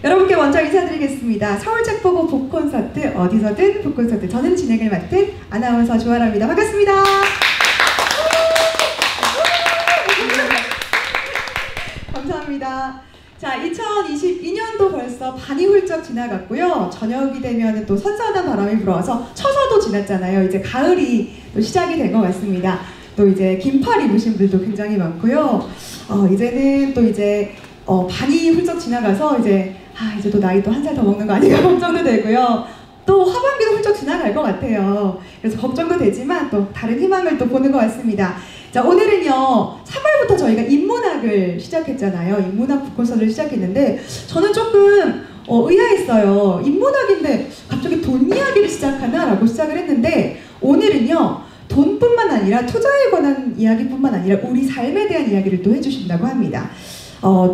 여러분께 먼저 인사드리겠습니다. 서울책보고 북콘서트, 어디서든 북콘서트. 저는 진행을 맡은 아나운서 조아라입니다. 반갑습니다. 감사합니다. 자, 2022년도 벌써 반이 훌쩍 지나갔고요. 저녁이 되면 또 선선한 바람이 불어와서 처서도 지났잖아요. 이제 가을이 또 시작이 된 것 같습니다. 또 이제 긴팔 입으신 분들도 굉장히 많고요. 이제는 또 이제 반이 훌쩍 지나가서 이제 또 나이 또 한 살 더 먹는 거 아닌가 걱정도 되고요. 또 하반기도 훌쩍 지나갈 것 같아요. 그래서 걱정도 되지만 또 다른 희망을 또 보는 것 같습니다. 자, 오늘은요 3월부터 저희가 인문학을 시작했잖아요. 인문학 북콘서트를 시작했는데 저는 조금 의아했어요. 인문학인데 갑자기 돈 이야기를 시작하나? 라고 시작을 했는데 오늘은요 돈뿐만 아니라 투자에 관한 이야기뿐만 아니라 우리 삶에 대한 이야기를 또 해주신다고 합니다.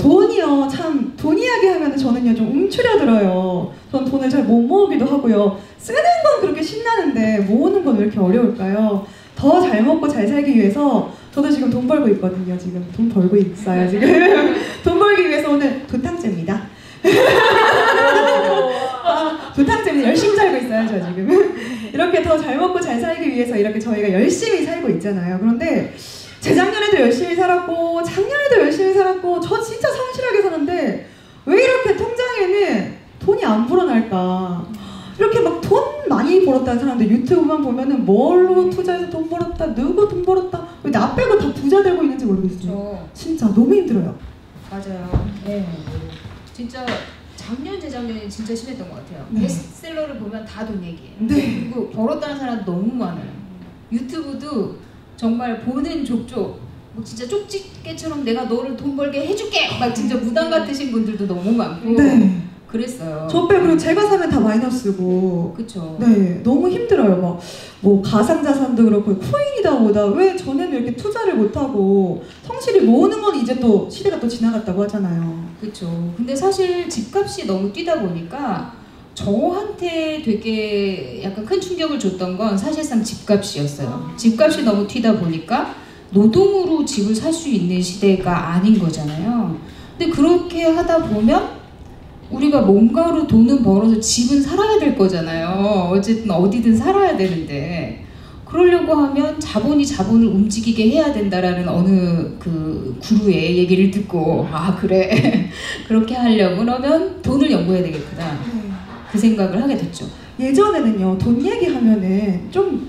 돈이요, 참, 돈 이야기 하면 저는요, 좀 움츠려들어요. 전 돈을 잘 못 모으기도 하고요. 쓰는 건 그렇게 신나는데, 모으는 건 왜 이렇게 어려울까요? 더 잘 먹고 잘 살기 위해서, 저도 지금 돈 벌고 있거든요. 지금 돈 벌고 있어요, 지금. 돈 벌기 위해서 오늘 도탕제입니다. 도탕제입니다. 열심히 살고 있어요, 저 지금. 이렇게 더 잘 먹고 잘 살기 위해서 이렇게 저희가 열심히 살고 있잖아요. 그런데, 재작년에도 열심히 살았고 작년에도 열심히 살았고 저 진짜 성실하게 사는데 왜 이렇게 통장에는 돈이 안 불어날까. 이렇게 막 돈 많이 벌었다는 사람들 유튜브만 보면은 뭘로 투자해서 돈 벌었다, 누구 돈 벌었다, 왜 나 빼고 다 부자 되고 있는지 모르겠어요. 진짜 너무 힘들어요. 맞아요. 네. 진짜 작년 재작년이 진짜 심했던 것 같아요. 네. 베스트셀러를 보면 다 돈 얘기예요. 네. 그리고 벌었다는 사람 너무 많아요. 유튜브도 정말 보는 족족 뭐 진짜 쪽집게처럼 내가 너를 돈 벌게 해줄게 막 진짜 무당 같으신 분들도 너무 많고. 네. 그랬어요. 저 빼고 그리고 제가 사면 다 마이너스고. 그쵸. 네, 너무 힘들어요. 막 뭐 가상자산도 그렇고 코인이다 뭐다. 왜 저는 이렇게 투자를 못하고 성실히 모으는 건 이제 또 시대가 또 지나갔다고 하잖아요. 그쵸. 근데 사실 집값이 너무 뛰다 보니까 저한테 되게 약간 큰 충격을 줬던 건 사실상 집값이었어요. 집값이 너무 튀다 보니까 노동으로 집을 살 수 있는 시대가 아닌 거잖아요. 근데 그렇게 하다 보면 우리가 뭔가로 돈은 벌어서 집은 살아야 될 거잖아요. 어쨌든 어디든 살아야 되는데 그러려고 하면 자본이 자본을 움직이게 해야 된다라는 어느 그 구루의 얘기를 듣고 아 그래 그렇게 하려고 그러면 돈을 연구해야 되겠구나. 그 생각을 하게 됐죠. 예전에는요 돈 얘기하면은 좀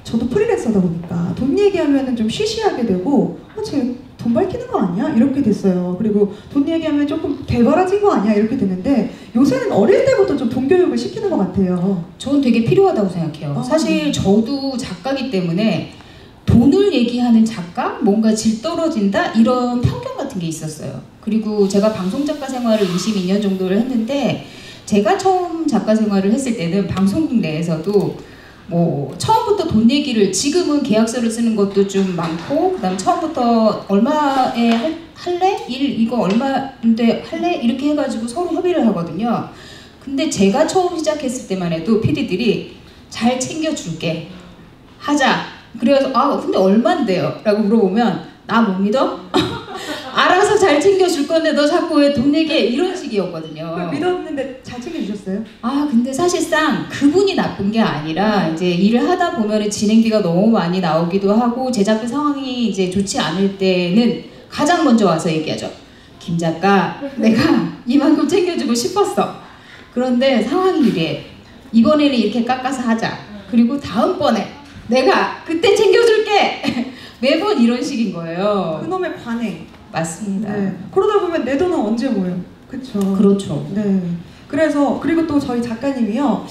저도 프리랜서다 보니까 돈 얘기하면은 좀 쉬쉬하게 되고 쟤 돈 밝히는 거 아니야? 이렇게 됐어요. 그리고 돈 얘기하면 조금 대바라진 거 아니야? 이렇게 되는데 요새는 어릴 때부터 좀 돈 교육을 시키는 것 같아요. 저는 되게 필요하다고 생각해요. 사실 저도 작가기 때문에 돈을 얘기하는 작가? 뭔가 질 떨어진다? 이런 편견 같은 게 있었어요. 그리고 제가 방송작가 생활을 22년 정도를 했는데 제가 처음 작가 생활을 했을 때는 방송국 내에서도 뭐 처음부터 돈 얘기를 지금은 계약서를 쓰는 것도 좀 많고 그다음 처음부터 얼마에 할래? 일 이거 얼마인데 할래? 이렇게 해가지고 서로 협의를 하거든요. 근데 제가 처음 시작했을 때만 해도 PD들이 잘 챙겨줄게 하자. 그래서 근데 얼만데요? 라고 물어보면 나 못 믿어? 알아서 잘 챙겨줄 건데 너 자꾸 왜 돈 얘기해? 이런 식이었거든요. 믿었는데 잘 챙겨주셨어요? 근데 사실상 그분이 나쁜 게 아니라 이제 일을 하다 보면 진행비가 너무 많이 나오기도 하고 제작비 상황이 이제 좋지 않을 때는 가장 먼저 와서 얘기하죠. 김 작가, 내가 이만큼 챙겨주고 싶었어. 그런데 상황이 이래. 이번에는 이렇게 깎아서 하자. 그리고 다음번에 내가 그때 챙겨줄게. 매번 이런 식인 거예요. 그놈의 관행. 맞습니다. 네. 그러다 보면 내 돈은 언제 모여? 그쵸. 그렇죠. 네. 그래서 그리고 또 저희 작가님이요,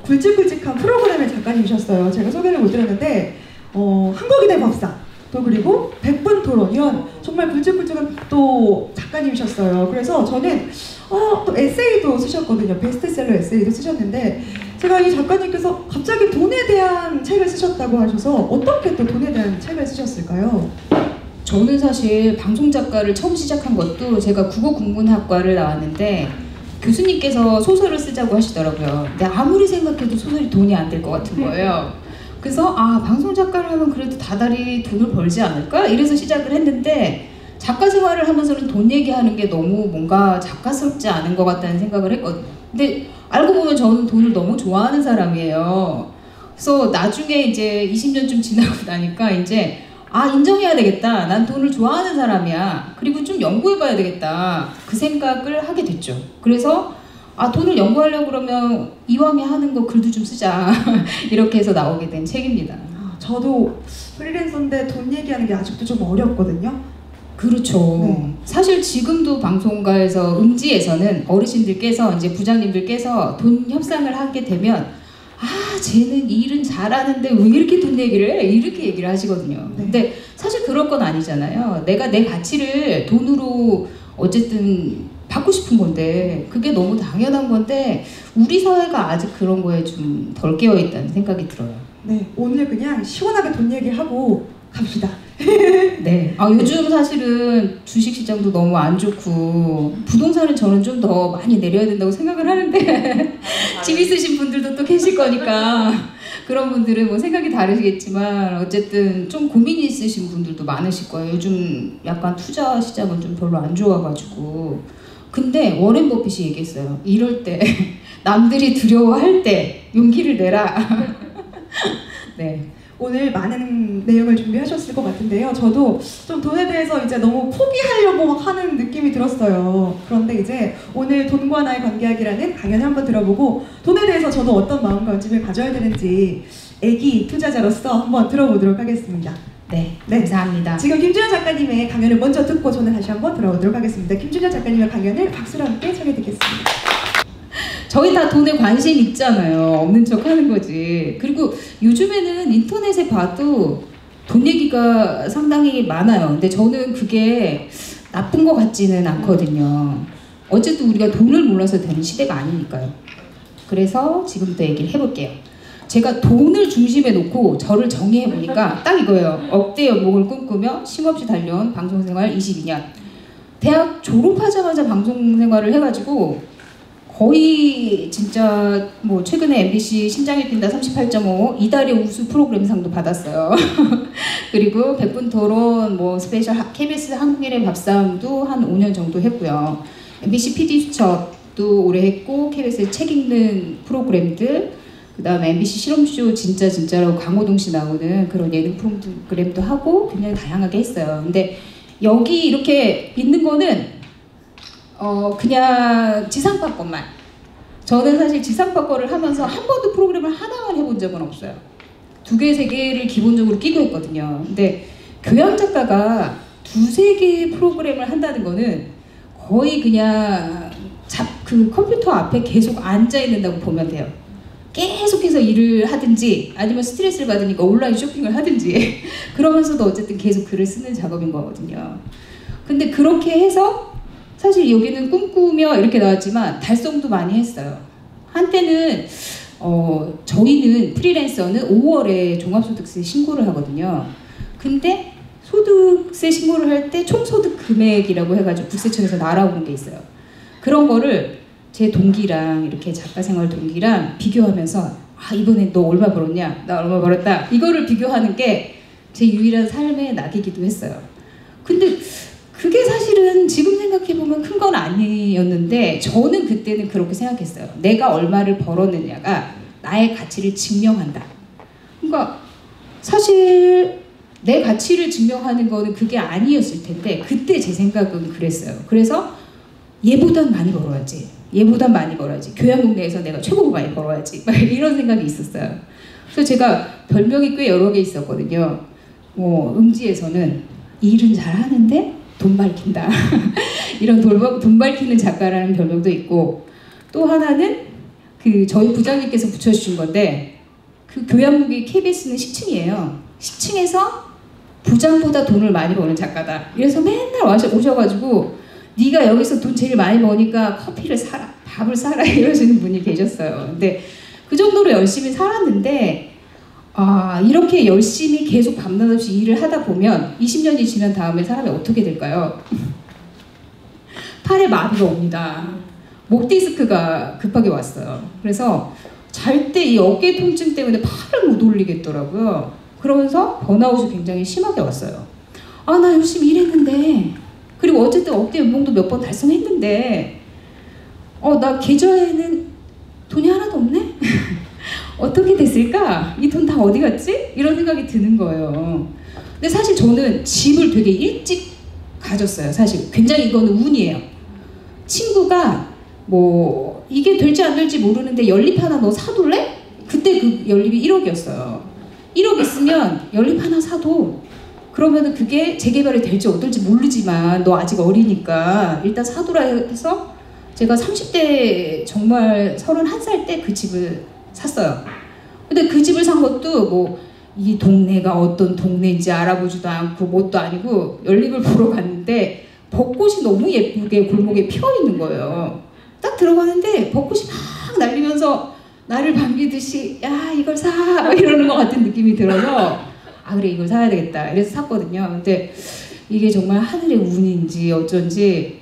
굵직굵직한 프로그램의 작가님이셨어요. 제가 소개를 못 드렸는데, 한국인의 법사, 또 그리고 100분 토론 이런 정말 굵직굵직한 또 작가님이셨어요. 그래서 저는 또 에세이도 쓰셨거든요. 베스트셀러 에세이도 쓰셨는데 제가 이 작가님께서 갑자기 돈에 대한 책을 쓰셨다고 하셔서 어떻게 또 돈에 대한 책을 쓰셨을까요? 저는 사실 방송작가를 처음 시작한 것도 제가 국어국문학과를 나왔는데 교수님께서 소설을 쓰자고 하시더라고요. 근데 아무리 생각해도 소설이 돈이 안 될 것 같은 거예요. 그래서 방송작가를 하면 그래도 다달이 돈을 벌지 않을까? 이래서 시작을 했는데 작가 생활을 하면서는 돈 얘기하는 게 너무 뭔가 작가스럽지 않은 것 같다는 생각을 했거든요. 근데 알고 보면 저는 돈을 너무 좋아하는 사람이에요. 그래서 나중에 이제 20년쯤 지나고 나니까 이제 인정해야 되겠다. 난 돈을 좋아하는 사람이야. 그리고 좀 연구해봐야 되겠다. 그 생각을 하게 됐죠. 그래서 돈을 연구하려고 그러면 이왕에 하는 거 글도 좀 쓰자. 이렇게 해서 나오게 된 책입니다. 저도 프리랜서인데 돈 얘기하는 게 아직도 좀 어렵거든요. 그렇죠. 네. 사실 지금도 방송가에서 음지에서는 어르신들께서 이제 부장님들께서 돈 협상을 하게 되면 쟤는 일은 잘하는데 왜 이렇게 돈 얘기를 해? 이렇게 얘기를 하시거든요. 네. 근데 사실 그럴 건 아니잖아요. 내가 내 가치를 돈으로 어쨌든 받고 싶은 건데 그게 너무 당연한 건데 우리 사회가 아직 그런 거에 좀 덜 깨어 있다는 생각이 들어요. 네, 오늘 그냥 시원하게 돈 얘기하고 갑시다. 네. 요즘 사실은 주식시장도 너무 안 좋고 부동산은 저는 좀 더 많이 내려야 된다고 생각을 하는데 집 있으신 분들도 또 계실 거니까 그런 분들은 뭐 생각이 다르시겠지만 어쨌든 좀 고민이 있으신 분들도 많으실 거예요. 요즘 약간 투자 시장은 좀 별로 안 좋아가지고. 근데 워렌 버핏이 얘기했어요. 이럴 때 남들이 두려워할 때 용기를 내라. 네. 오늘 많은 내용을 준비하셨을 것 같은데요. 저도 좀 돈에 대해서 이제 너무 포기하려고 막 하는 느낌이 들었어요. 그런데 이제 오늘 돈과 나의 관계학이라는 강연을 한번 들어보고 돈에 대해서 저도 어떤 마음가짐을 가져야 되는지 애기 투자자로서 한번 들어보도록 하겠습니다. 네, 네. 감사합니다. 지금 김준현 작가님의 강연을 먼저 듣고 저는 다시 한번 들어보도록 하겠습니다. 김준현 작가님의 강연을 박수로 함께 청해 듣겠습니다. 저희 다 돈에 관심 있잖아요. 없는 척 하는 거지. 그리고 요즘에는 인터넷에 봐도 돈 얘기가 상당히 많아요. 근데 저는 그게 나쁜 것 같지는 않거든요. 어쨌든 우리가 돈을 몰라서 되는 시대가 아니니까요. 그래서 지금부터 얘기를 해볼게요. 제가 돈을 중심에 놓고 저를 정의해보니까 딱 이거예요. 억대 연봉을 꿈꾸며 쉼없이 달려온 방송생활 22년. 대학 졸업하자마자 방송생활을 해가지고 거의 진짜 뭐 최근에 MBC 심장이 뛴다 38.5 이달의 우수 프로그램상도 받았어요. 그리고 100분 토론 뭐 스페셜 KBS 한국인의 밥상도 한 5년 정도 했고요. MBC PD 수첩도 오래 했고 KBS 책 읽는 프로그램들 그 다음에 MBC 실험쇼 진짜라고 강호동 씨 나오는 그런 예능 프로그램도 하고 굉장히 다양하게 했어요. 근데 여기 이렇게 있는 거는 그냥 지상파 것만. 저는 사실 지상파 거를 하면서 한 번도 프로그램을 하나만 해본 적은 없어요. 2개, 3개를 기본적으로 끼고 했거든요. 근데 교양 작가가 2, 3개의 프로그램을 한다는 거는 거의 그냥 그 컴퓨터 앞에 계속 앉아 있는다고 보면 돼요. 계속해서 일을 하든지 아니면 스트레스를 받으니까 온라인 쇼핑을 하든지 그러면서도 어쨌든 계속 글을 쓰는 작업인 거거든요. 근데 그렇게 해서 사실 여기는 꿈꾸며 이렇게 나왔지만 달성도 많이 했어요. 한때는 저희는 프리랜서는 5월에 종합소득세 신고를 하거든요. 근데 소득세 신고를 할 때 총소득 금액이라고 해가지고 국세청에서 날아오는 게 있어요. 그런 거를 제 동기랑 이렇게 작가생활 동기랑 비교하면서 이번엔 너 얼마 벌었냐? 나 얼마 벌었다. 이거를 비교하는 게 제 유일한 삶의 낙이기도 했어요. 근데 그게 사실은 지금 생각해보면 큰 건 아니었는데 저는 그때는 그렇게 생각했어요. 내가 얼마를 벌었느냐가 나의 가치를 증명한다. 그러니까 사실 내 가치를 증명하는 거는 그게 아니었을 텐데 그때 제 생각은 그랬어요. 그래서 얘보단 많이 벌어야지. 얘보단 많이 벌어야지. 교양국 내에서 내가 최고로 많이 벌어야지. 막 이런 생각이 있었어요. 그래서 제가 별명이 꽤 여러 개 있었거든요. 음지에서는 일은 잘하는데 돈 밝힌다. 이런 돈 밝히는 작가라는 별명도 있고 또 하나는 저희 부장님께서 붙여주신 건데 그 교양국이 KBS는 10층이에요. 10층에서 부장보다 돈을 많이 버는 작가다. 그래서 맨날 오셔가지고 네가 여기서 돈 제일 많이 버니까 커피를 사라, 밥을 사라 이러시는 분이 계셨어요. 근데 그 정도로 열심히 살았는데 이렇게 열심히 계속 밤낮 없이 일을 하다 보면 20년이 지난 다음에 사람이 어떻게 될까요? 팔에 마비가 옵니다. 목 디스크가 급하게 왔어요. 그래서 잘 때 이 어깨 통증 때문에 팔을 못 올리겠더라고요. 그러면서 번아웃이 굉장히 심하게 왔어요. 나 열심히 일했는데 그리고 어쨌든 억대 연봉도 몇 번 달성했는데 나 계좌에는 돈이 하나도 없네? 어떻게 됐을까? 이 돈 다 어디 갔지? 이런 생각이 드는 거예요. 근데 사실 저는 집을 되게 일찍 가졌어요. 사실 굉장히 이거는 운이에요. 친구가 뭐 이게 될지 안 될지 모르는데 연립 하나 너 사둘래? 그때 그 연립이 1억이었어요. 1억 있으면 연립 하나 사도 그러면은 그게 재개발이 될지 어떨지 모르지만 너 아직 어리니까 일단 사두라 해서 제가 30대 정말 31살 때 그 집을 샀어요. 근데 그 집을 산 것도 뭐 이 동네가 어떤 동네인지 알아보지도 않고 뭣도 아니고 연립을 보러 갔는데 벚꽃이 너무 예쁘게 골목에 피어 있는 거예요. 딱 들어가는데 벚꽃이 막 날리면서 나를 반기듯이 야 이걸 사 이러는 것 같은 느낌이 들어서 아 그래 이걸 사야 되겠다 이래서 샀거든요. 근데 이게 정말 하늘의 운인지 어쩐지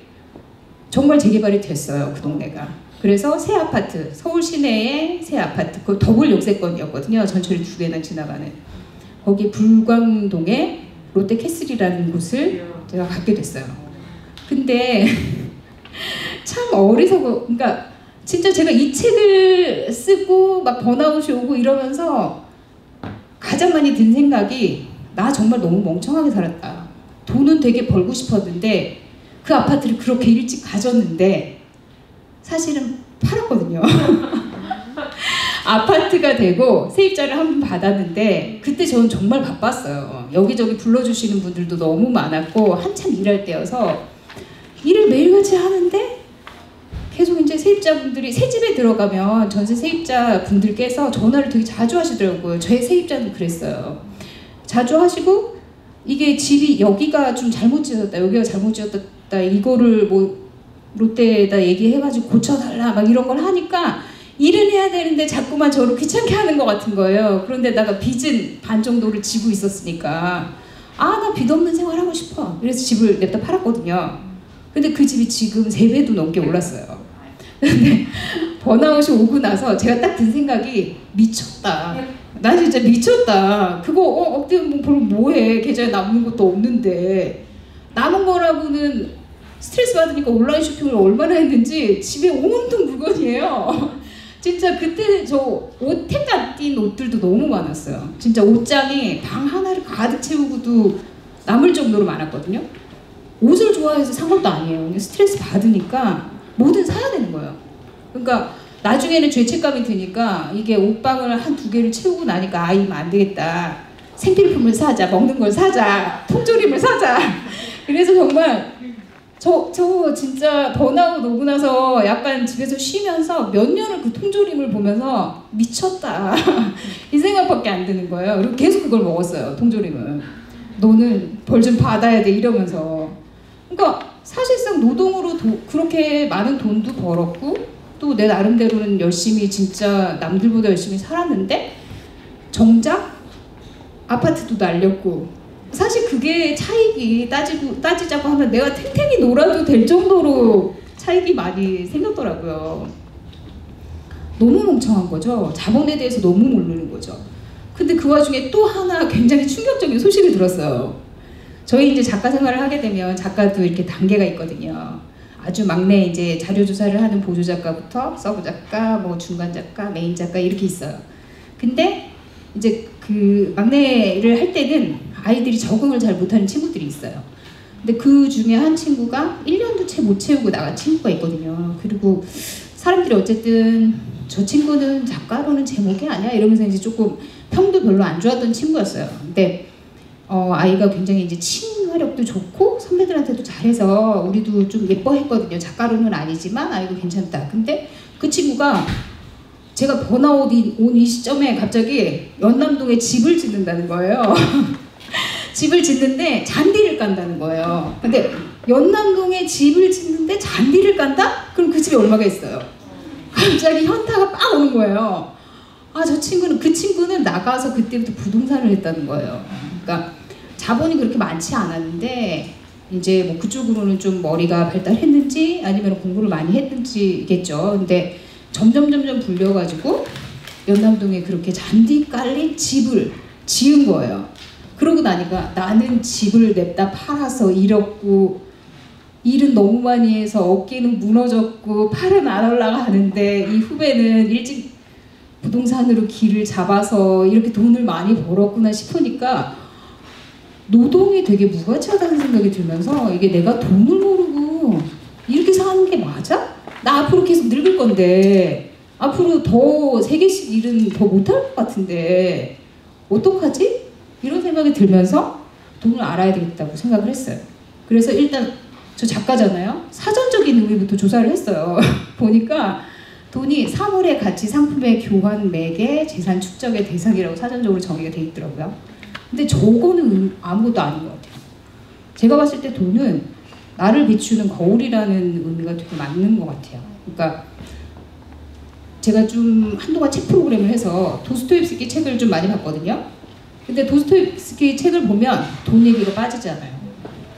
정말 재개발이 됐어요. 그 동네가. 그래서 새 아파트, 서울 시내의 새 아파트, 그 더블 역세권이었거든요. 전철이 2개나 지나가는. 거기 불광동에 롯데캐슬이라는 곳을 제가 갖게 됐어요. 근데 참 어리석어. 그러니까 진짜 제가 이 책을 쓰고 막 번아웃이 오고 이러면서 가장 많이 든 생각이 나 정말 너무 멍청하게 살았다. 돈은 되게 벌고 싶었는데 그 아파트를 그렇게 일찍 가졌는데 사실은 팔았거든요. 아파트가 되고 세입자를 한 번 받았는데 그때 저는 정말 바빴어요. 여기저기 불러주시는 분들도 너무 많았고 한참 일할 때여서 일을 매일같이 하는데 계속 이제 세입자분들이 새 집에 들어가면 전세 세입자 분들께서 전화를 되게 자주 하시더라고요. 저의 세입자는 그랬어요. 자주 하시고 이게 집이 여기가 좀 잘못 지어졌다, 여기가 잘못 지어졌다, 이거를 뭐 롯데에다 얘기해가지고 고쳐달라 막 이런 걸 하니까 일은 해야 되는데 자꾸만 저를 귀찮게 하는 것 같은 거예요. 그런데다가 빚은 반 정도를 지고 있었으니까 나 빚 없는 생활 하고 싶어. 그래서 집을 냅다 팔았거든요. 근데 그 집이 지금 3배도 넘게 올랐어요. 근데 번아웃이 오고 나서 제가 딱 든 생각이 미쳤다. 나 진짜 미쳤다. 그거 억대 뭐 별로 뭐해. 계좌에 남는 것도 없는데 남은 거라고는 스트레스 받으니까 온라인 쇼핑을 얼마나 했는지 집에 온통 물건이에요. 진짜 그때 저 옷 안 띈 옷들도 너무 많았어요. 진짜 옷장이 방 하나를 가득 채우고도 남을 정도로 많았거든요. 옷을 좋아해서 산 것도 아니에요. 스트레스 받으니까 뭐든 사야 되는 거예요. 그러니까 나중에는 죄책감이 드니까 이게 옷방을 한 2개를 채우고 나니까 이면 안 되겠다. 생필품을 사자, 먹는 걸 사자, 통조림을 사자. 그래서 정말 저 진짜 번아웃 오고 나서 약간 집에서 쉬면서 몇 년을 그 통조림을 보면서 미쳤다. 이 생각밖에 안 드는 거예요. 그리고 계속 그걸 먹었어요, 통조림을. 너는 벌 좀 받아야 돼 이러면서. 그러니까 사실상 노동으로 그렇게 많은 돈도 벌었고 또 내 나름대로는 열심히 진짜 남들보다 열심히 살았는데 정작 아파트도 날렸고 사실 그게 차익이 따지자고 하면 내가 탱탱이 놀아도 될 정도로 차익이 많이 생겼더라고요. 너무 멍청한 거죠. 자본에 대해서 너무 모르는 거죠. 근데 그 와중에 또 하나 굉장히 충격적인 소식을 들었어요. 저희 이제 작가 생활을 하게 되면 작가도 이렇게 단계가 있거든요. 아주 막내 이제 자료 조사를 하는 보조 작가부터 서브 작가, 뭐 중간 작가, 메인 작가 이렇게 있어요. 근데 이제 그 막내를 할 때는 아이들이 적응을 잘 못하는 친구들이 있어요. 근데 그 중에 한 친구가 1년도 채 못 채우고 나간 친구가 있거든요. 그리고 사람들이 어쨌든 저 친구는 작가로는 제목이 아니야 이러면서 이제 조금 평도 별로 안 좋았던 친구였어요. 근데 아이가 굉장히 이제 친화력도 좋고 선배들한테도 잘해서 우리도 좀 예뻐했거든요. 작가로는 아니지만 아이고 괜찮다. 근데 그 친구가 제가 번아웃이 온 이 시점에 갑자기 연남동에 집을 짓는다는 거예요. 집을 짓는데 잔디를 깐다는 거예요. 근데 연남동에 집을 짓는데 잔디를 깐다? 그럼 그 집에 얼마가 있어요? 갑자기 현타가 빡 오는 거예요. 그 친구는 나가서 그때부터 부동산을 했다는 거예요. 그러니까 자본이 그렇게 많지 않았는데 이제 뭐 그쪽으로는 좀 머리가 발달했는지 아니면 공부를 많이 했는지겠죠. 근데 점점 불려가지고 연남동에 그렇게 잔디 깔린 집을 지은 거예요. 그러고 나니까 나는 집을 냅다 팔아서 잃었고 일은 너무 많이 해서 어깨는 무너졌고 팔은 안 올라가는데 이 후배는 일찍 부동산으로 길을 잡아서 이렇게 돈을 많이 벌었구나 싶으니까 노동이 되게 무가치하다는 생각이 들면서 이게 내가 돈을 모르고 이렇게 사는 게 맞아? 나 앞으로 계속 늙을 건데 앞으로 더 3개씩 일은 더 못할 것 같은데 어떡하지? 이런 생각이 들면서 돈을 알아야 되겠다고 생각을 했어요. 그래서 일단 저 작가잖아요. 사전적인 의미부터 조사를 했어요. 보니까 돈이 사물의 가치, 상품의 교환, 매개, 재산 축적의 대상이라고 사전적으로 정의가 돼 있더라고요. 근데 저거는 아무것도 아닌 것 같아요. 제가 봤을 때 돈은 나를 비추는 거울이라는 의미가 되게 맞는 것 같아요. 그러니까 제가 좀 한동안 책 프로그램을 해서 도스토옙스키 책을 좀 많이 봤거든요. 근데 도스토옙스키 책을 보면 돈 얘기가 빠지잖아요.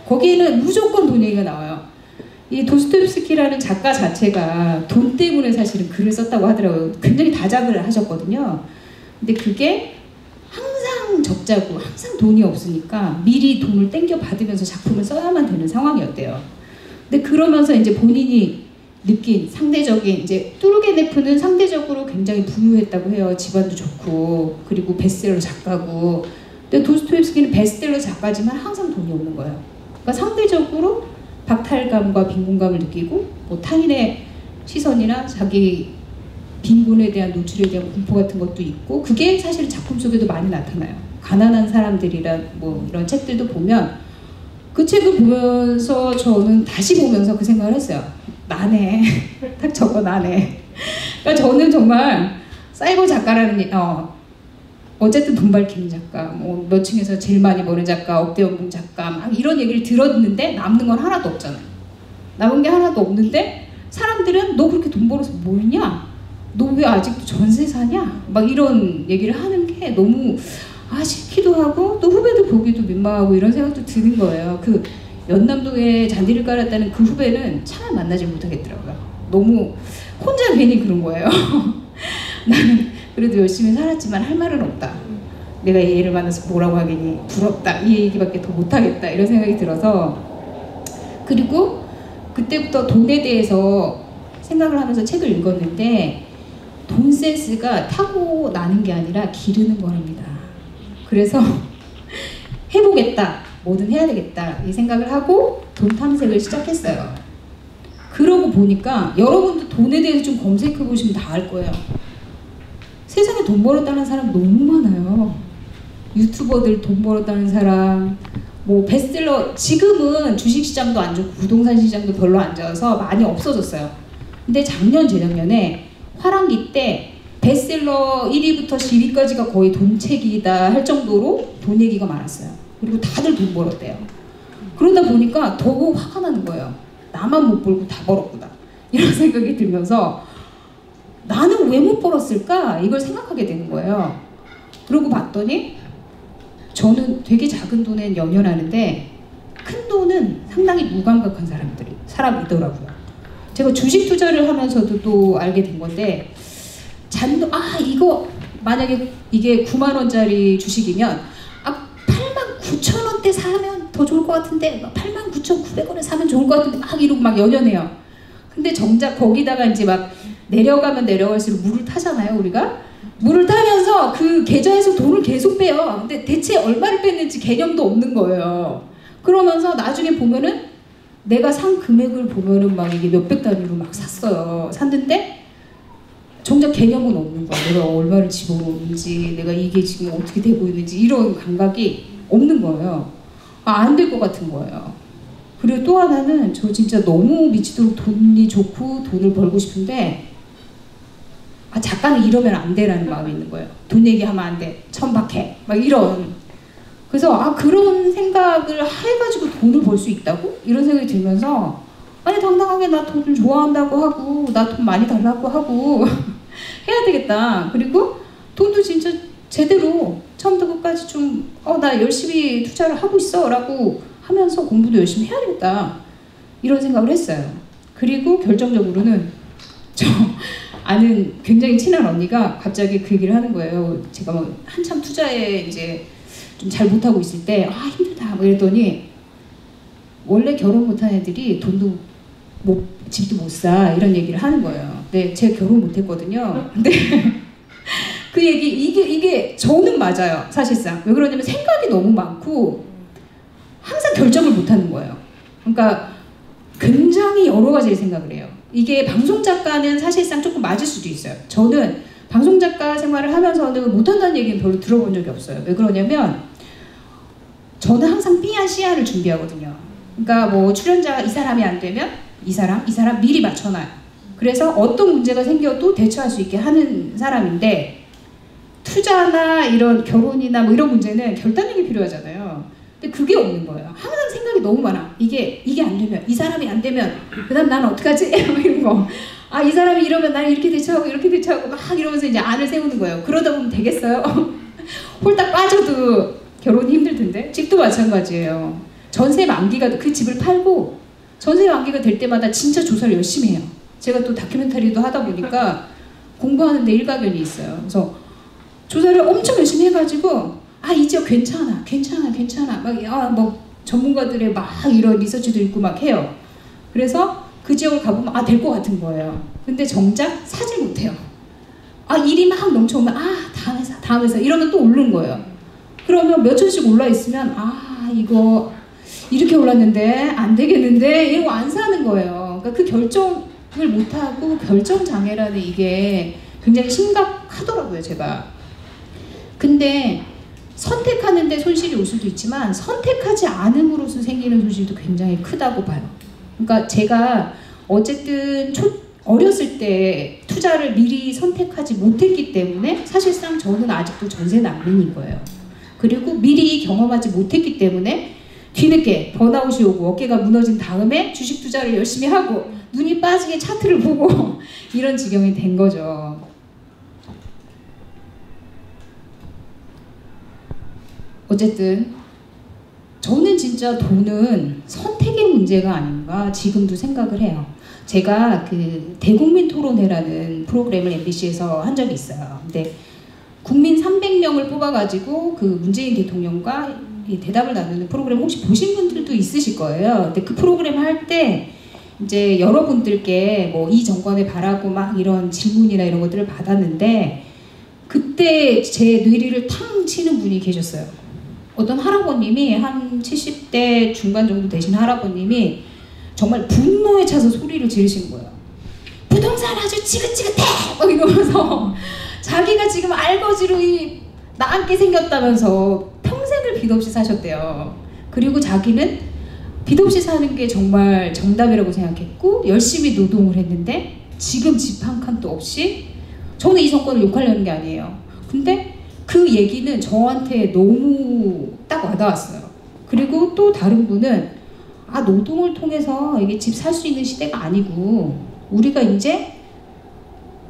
거기에는 무조건 돈 얘기가 나와요. 이 도스토옙스키라는 작가 자체가 돈 때문에 사실은 글을 썼다고 하더라고요. 굉장히 다작을 하셨거든요. 근데 그게 항상 적자고 항상 돈이 없으니까 미리 돈을 땡겨 받으면서 작품을 써야만 되는 상황이었대요. 근데 그러면서 이제 본인이 느낀 상대적인 이제 뚜르게네프는 상대적으로 굉장히 부유했다고 해요. 집안도 좋고 그리고 베스트셀러 작가고. 근데 도스토옙스키는 베스트셀러 작가지만 항상 돈이 없는 거예요. 그러니까 상대적으로 박탈감과 빈곤감을 느끼고 뭐 타인의 시선이나 자기 빈곤에 대한 노출에 대한 공포 같은 것도 있고 그게 사실 작품 속에도 많이 나타나요. 가난한 사람들이란 뭐 이런 책들도 보면 그 책을 보면서 저는 다시 보면서 그 생각을 했어요. 나네. 딱 저거 나네. 그러니까 저는 정말 사이버 작가라는 어쨌든 돈 밝히는 작가, 뭐 몇 층에서 제일 많이 버는 작가, 억대 연봉 작가 막 이런 얘기를 들었는데 남는 건 하나도 없잖아요. 남은 게 하나도 없는데 사람들은 너 그렇게 돈 벌어서 뭐 했냐? 너 왜 아직도 전세 사냐? 막 이런 얘기를 하는 게 너무 싫기도 하고 또 후배들 보기도 민망하고 이런 생각도 드는 거예요. 그 연남동에 잔디를 깔았다는 그 후배는 참 만나지 못하겠더라고요. 너무 혼자 괜히 그런 거예요. 나는 그래도 열심히 살았지만 할 말은 없다. 내가 얘를 만나서 뭐라고 하겠니? 부럽다. 이 얘기밖에 더 못하겠다. 이런 생각이 들어서 그리고 그때부터 돈에 대해서 생각을 하면서 책을 읽었는데 돈 센스가 타고나는 게 아니라 기르는 거랍니다. 그래서 해보겠다. 뭐든 해야 되겠다. 이 생각을 하고 돈 탐색을 시작했어요. 그러고 보니까 여러분도 돈에 대해서 좀 검색해 보시면 다 알 거예요. 세상에 돈 벌었다는 사람 너무 많아요. 유튜버들 돈 벌었다는 사람, 뭐 베스트셀러, 지금은 주식시장도 안 좋고 부동산 시장도 별로 안 좋아서 많이 없어졌어요. 근데 작년, 재작년에 화랑기 때 베스트셀러 1위부터 10위까지가 거의 돈책이다 할 정도로 돈 얘기가 많았어요. 그리고 다들 돈 벌었대요. 그러다 보니까 더 화가 나는 거예요. 나만 못 벌고 다 벌었구나. 이런 생각이 들면서 나는 왜 못 벌었을까? 이걸 생각하게 되는 거예요. 그러고 봤더니 저는 되게 작은 돈엔 연연하는데 큰 돈은 상당히 무감각한 사람이더라고요. 제가 주식 투자를 하면서도 또 알게 된 건데 잔도 이거 만약에 이게 9만 원짜리 주식이면 89,000원대 사면 더 좋을 것 같은데 89,900원에 사면 좋을 것 같은데 막 이러고 막 연연해요. 근데 정작 거기다가 이제 막 내려가면 내려갈수록 물을 타잖아요, 우리가. 물을 타면서 그 계좌에서 돈을 계속 빼요. 근데 대체 얼마를 뺐는지 개념도 없는 거예요. 그러면서 나중에 보면은 내가 산 금액을 보면은 막 이게 몇백 단위로 막 샀어요. 샀는데 정작 개념은 없는 거야. 내가 얼마를 집어넣는지, 내가 이게 지금 어떻게 되고 있는지 이런 감각이 없는 거예요. 안 될 것 같은 거예요. 그리고 또 하나는 저 진짜 너무 미치도록 돈이 좋고 돈을 벌고 싶은데 작가는 이러면 안 돼라는 마음이 있는 거예요. 돈 얘기하면 안 돼. 천박해. 막 이런. 그래서 그런 생각을 해가지고 돈을 벌 수 있다고? 이런 생각이 들면서 아니 당당하게 나 돈을 좋아한다고 하고 나 돈 많이 달라고 하고 해야 되겠다. 그리고 돈도 진짜 제대로 처음부터 끝까지 좀 나 열심히 투자를 하고 있어 라고 하면서 공부도 열심히 해야 되겠다. 이런 생각을 했어요. 그리고 결정적으로는 저 아는 굉장히 친한 언니가 갑자기 그 얘기를 하는 거예요. 제가 뭐 한참 투자에 이제 좀 잘 못하고 있을 때 힘들다 뭐 이랬더니 원래 결혼 못한 애들이 돈도 집도 못 사 이런 얘기를 하는 거예요. 근데 제가 결혼 못했거든요. 근데 그 얘기 이게 저는 맞아요. 사실상 왜 그러냐면 생각이 너무 많고 항상 결정을 못하는 거예요. 그러니까 굉장히 여러 가지를 생각을 해요. 이게 방송 작가는 사실상 조금 맞을 수도 있어요. 저는 방송 작가 생활을 하면서는 못한다는 얘기는 별로 들어본 적이 없어요. 왜 그러냐면 저는 항상 B안 C안을 준비하거든요. 그러니까 뭐 출연자가 이 사람이 안 되면 이 사람 미리 맞춰놔요. 그래서 어떤 문제가 생겨도 대처할 수 있게 하는 사람인데 투자나 이런 결혼이나 뭐 이런 문제는 결단력이 필요하잖아요. 근데 그게 없는 거예요. 항상 생각이 너무 많아. 이게 안 되면, 이 사람이 안 되면, 그 다음 난 어떡하지? 이런 거. 아, 이 사람이 이러면 난 이렇게 대처하고 막 이러면서 이제 안을 세우는 거예요. 그러다 보면 되겠어요? 홀딱 빠져도 결혼이 힘들 텐데. 집도 마찬가지예요. 전세 만기가 그 집을 팔고 전세 만기가 될 때마다 진짜 조사를 열심히 해요. 제가 또 다큐멘터리도 하다 보니까 공부하는데 일가견이 있어요. 그래서 조사를 엄청 열심히 해가지고 아, 이 지역 괜찮아 막 뭐 전문가들의 막 이런 리서치도 있고 막 해요. 그래서 그 지역을 가보면 아, 될 것 같은 거예요. 근데 정작 사질 못해요. 아, 일이 막 넘쳐오면 아, 다음 회사 이러면 또 오르는 거예요. 그러면 몇 천씩 올라 있으면 아, 이거 이렇게 올랐는데 안 되겠는데 이러고 안 사는 거예요. 그러니까 그 결정을 못하고 결정장애라는 이게 굉장히 심각하더라고요, 제가. 근데 선택하는데 손실이 올 수도 있지만 선택하지 않음으로써 생기는 손실도 굉장히 크다고 봐요. 그러니까 제가 어쨌든 어렸을 때 투자를 미리 선택하지 못했기 때문에 사실상 저는 아직도 전세 난민인 거예요. 그리고 미리 경험하지 못했기 때문에 뒤늦게 번아웃이 오고 어깨가 무너진 다음에 주식 투자를 열심히 하고 눈이 빠지게 차트를 보고 이런 지경이 된 거죠. 어쨌든 저는 진짜 돈은 선택의 문제가 아닌가 지금도 생각을 해요. 제가 그 대국민 토론회라는 프로그램을 MBC에서 한 적이 있어요. 근데 국민 300명을 뽑아가지고 그 문재인 대통령과 대답을 나누는 프로그램 혹시 보신 분들도 있으실 거예요. 근데 그 프로그램 할 때 이제 여러분들께 뭐 이 정권에 바라고 막 이런 질문이나 이런 것들을 받았는데 그때 제 뇌리를 탕 치는 분이 계셨어요. 어떤 할아버님이 한 70대 중반 정도 되신 할아버님이 정말 분노에 차서 소리를 지르시는 거예요. 부동산 아주 지긋지긋해! 막 이러면서 자기가 지금 알거지로 나앉게 생겼다면서 평생을 빚 없이 사셨대요. 그리고 자기는 빚 없이 사는 게 정말 정답이라고 생각했고 열심히 노동을 했는데 지금 집 한 칸도 없이 저는 이 정권을 욕하려는 게 아니에요. 근데 그 얘기는 저한테 너무 딱 와닿았어요. 그리고 또 다른 분은 아, 노동을 통해서 이게 집 살 수 있는 시대가 아니고 우리가 이제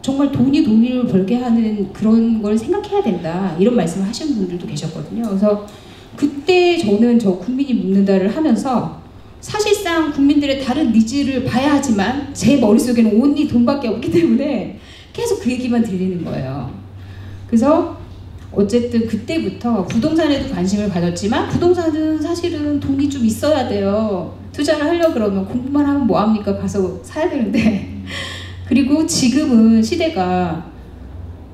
정말 돈을 벌게 하는 그런 걸 생각해야 된다 이런 말씀을 하시는 분들도 계셨거든요. 그래서 그때 저는 저 국민이 묻는다를 하면서 사실상 국민들의 다른 니즈를 봐야 하지만 제 머릿속에는 온리 돈밖에 없기 때문에 계속 그 얘기만 들리는 거예요. 그래서 어쨌든 그때부터 부동산에도 관심을 가졌지만 부동산은 사실은 돈이 좀 있어야 돼요. 투자를 하려고 그러면 공부만 하면 뭐합니까? 가서 사야 되는데 그리고 지금은 시대가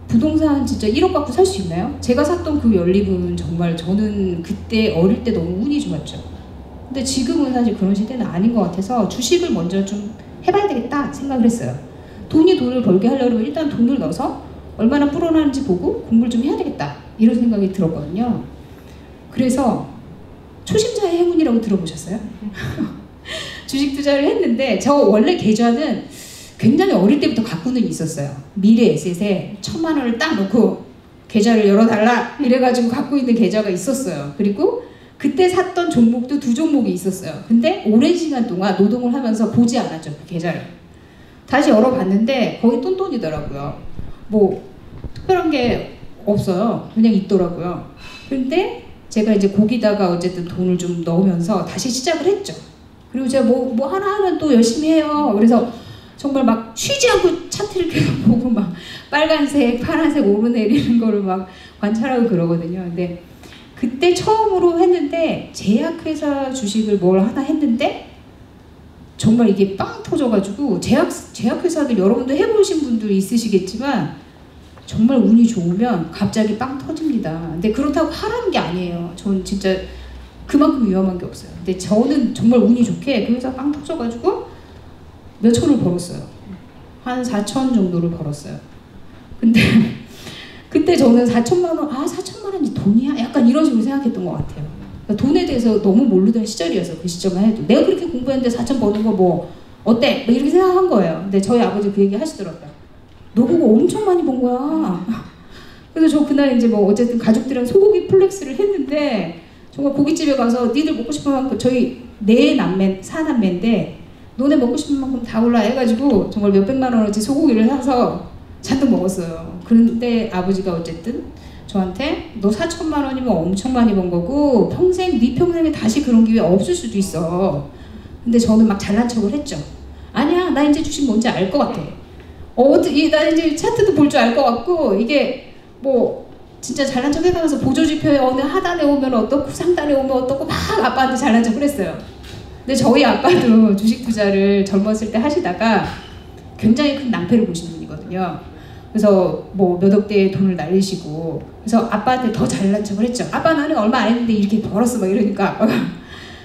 부동산 진짜 1억 갖고 살 수 있나요? 제가 샀던 그 연립은 정말 저는 그때 어릴 때 너무 운이 좋았죠. 근데 지금은 사실 그런 시대는 아닌 것 같아서 주식을 먼저 좀 해봐야 되겠다 생각을 했어요. 돈을 벌게 하려면 일단 돈을 넣어서 얼마나 불어나는지 보고 공부를 좀 해야 되겠다 이런 생각이 들었거든요. 그래서 초심자의 행운이라고 들어보셨어요? 주식 투자를 했는데 저 원래 계좌는 굉장히 어릴 때부터 갖고는 있었어요. 미래에셋에 1,000만 원을 딱 넣고 계좌를 열어달라 이래가지고 갖고 있는 계좌가 있었어요. 그리고 그때 샀던 종목도 2종목이 있었어요. 근데 오랜 시간 동안 노동을 하면서 보지 않았죠, 그 계좌를. 다시 열어봤는데 거의 똔똔이더라고요. 뭐 특별한 게 없어요. 그냥 있더라고요. 근데 제가 이제 거기다가 어쨌든 돈을 좀 넣으면서 다시 시작을 했죠. 그리고 제가 뭐 하나 하면 또 열심히 해요. 그래서 정말 막 쉬지 않고 차트를 계속 보고 막 빨간색, 파란색 오르내리는 거를 막 관찰하고 그러거든요. 근데 그때 처음으로 했는데 제약회사 주식을 뭘 하나 했는데 정말 이게 빵 터져가지고 제약회사들 여러분도 해보신 분들이 있으시겠지만 정말 운이 좋으면 갑자기 빵 터집니다. 근데 그렇다고 하라는 게 아니에요. 전 진짜 그만큼 위험한 게 없어요. 근데 저는 정말 운이 좋게 그 회사 빵 터져가지고 몇 천을 벌었어요. 한 4천 정도를 벌었어요. 근데 그때 저는 4천만 원, 4천만 원이 돈이야? 약간 이런 식으로 생각했던 것 같아요. 그러니까 돈에 대해서 너무 모르던 시절이어서 그 시점만 해도 내가 그렇게 공부했는데 4천 버는 거 뭐 어때? 뭐 이렇게 생각한 거예요. 근데 저희 아버지 그 얘기 하시더라고요. 너 그거 엄청 많이 번 거야. 그래서 저 그날 이제 뭐 어쨌든 가족들이랑 소고기 플렉스를 했는데 정말 고깃집에 가서 니들 먹고 싶은 만큼 저희 네 남매, 사남매인데 너네 먹고 싶은 만큼 다 올라 해가지고 정말 몇백만 원어치 소고기를 사서 잔뜩 먹었어요. 그런데 아버지가 어쨌든 저한테 너 4천만 원이면 엄청 많이 번 거고 평생 네 평생에 다시 그런 기회 없을 수도 있어. 근데 저는 막 잘난 척을 했죠. 아니야 나 이제 주식 뭔지 알 것 같아. 나 이제 차트도 볼 줄 알 것 같고 이게 뭐 진짜 잘난 척 해가면서 보조지표에 어느 하단에 오면 어떻고 상단에 오면 어떻고 막 아빠한테 잘난 척을 했어요. 근데 저희 아빠도 주식 투자를 젊었을 때 하시다가 굉장히 큰 낭패를 보시는 분이거든요. 그래서 뭐 몇 억대의 돈을 날리시고 그래서 아빠한테 더 잘난 척을 했죠. 아빠 나는 얼마 안 했는데 이렇게 벌었어 막 이러니까 아빠가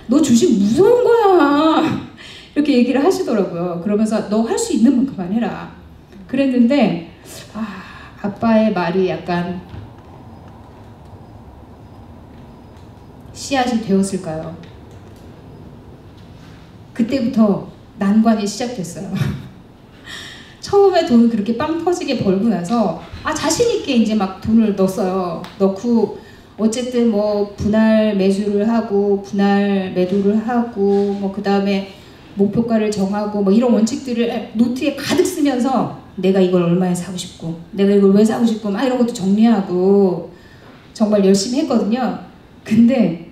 너 주식 무서운 거야 이렇게 얘기를 하시더라고요. 그러면서 너 할 수 있는 만큼만 해라 그랬는데 아빠의 말이 약간 씨앗이 되었을까요? 그때부터 난관이 시작됐어요. 처음에 돈을 그렇게 빵 터지게 벌고 나서 자신 있게 이제 막 돈을 넣었어요. 넣고 어쨌든 뭐 분할 매수를 하고 분할 매도를 하고 뭐 그 다음에 목표가를 정하고 뭐 이런 원칙들을 노트에 가득 쓰면서 내가 이걸 얼마에 사고 싶고 내가 이걸 왜 사고 싶고 막 이런 것도 정리하고 정말 열심히 했거든요. 근데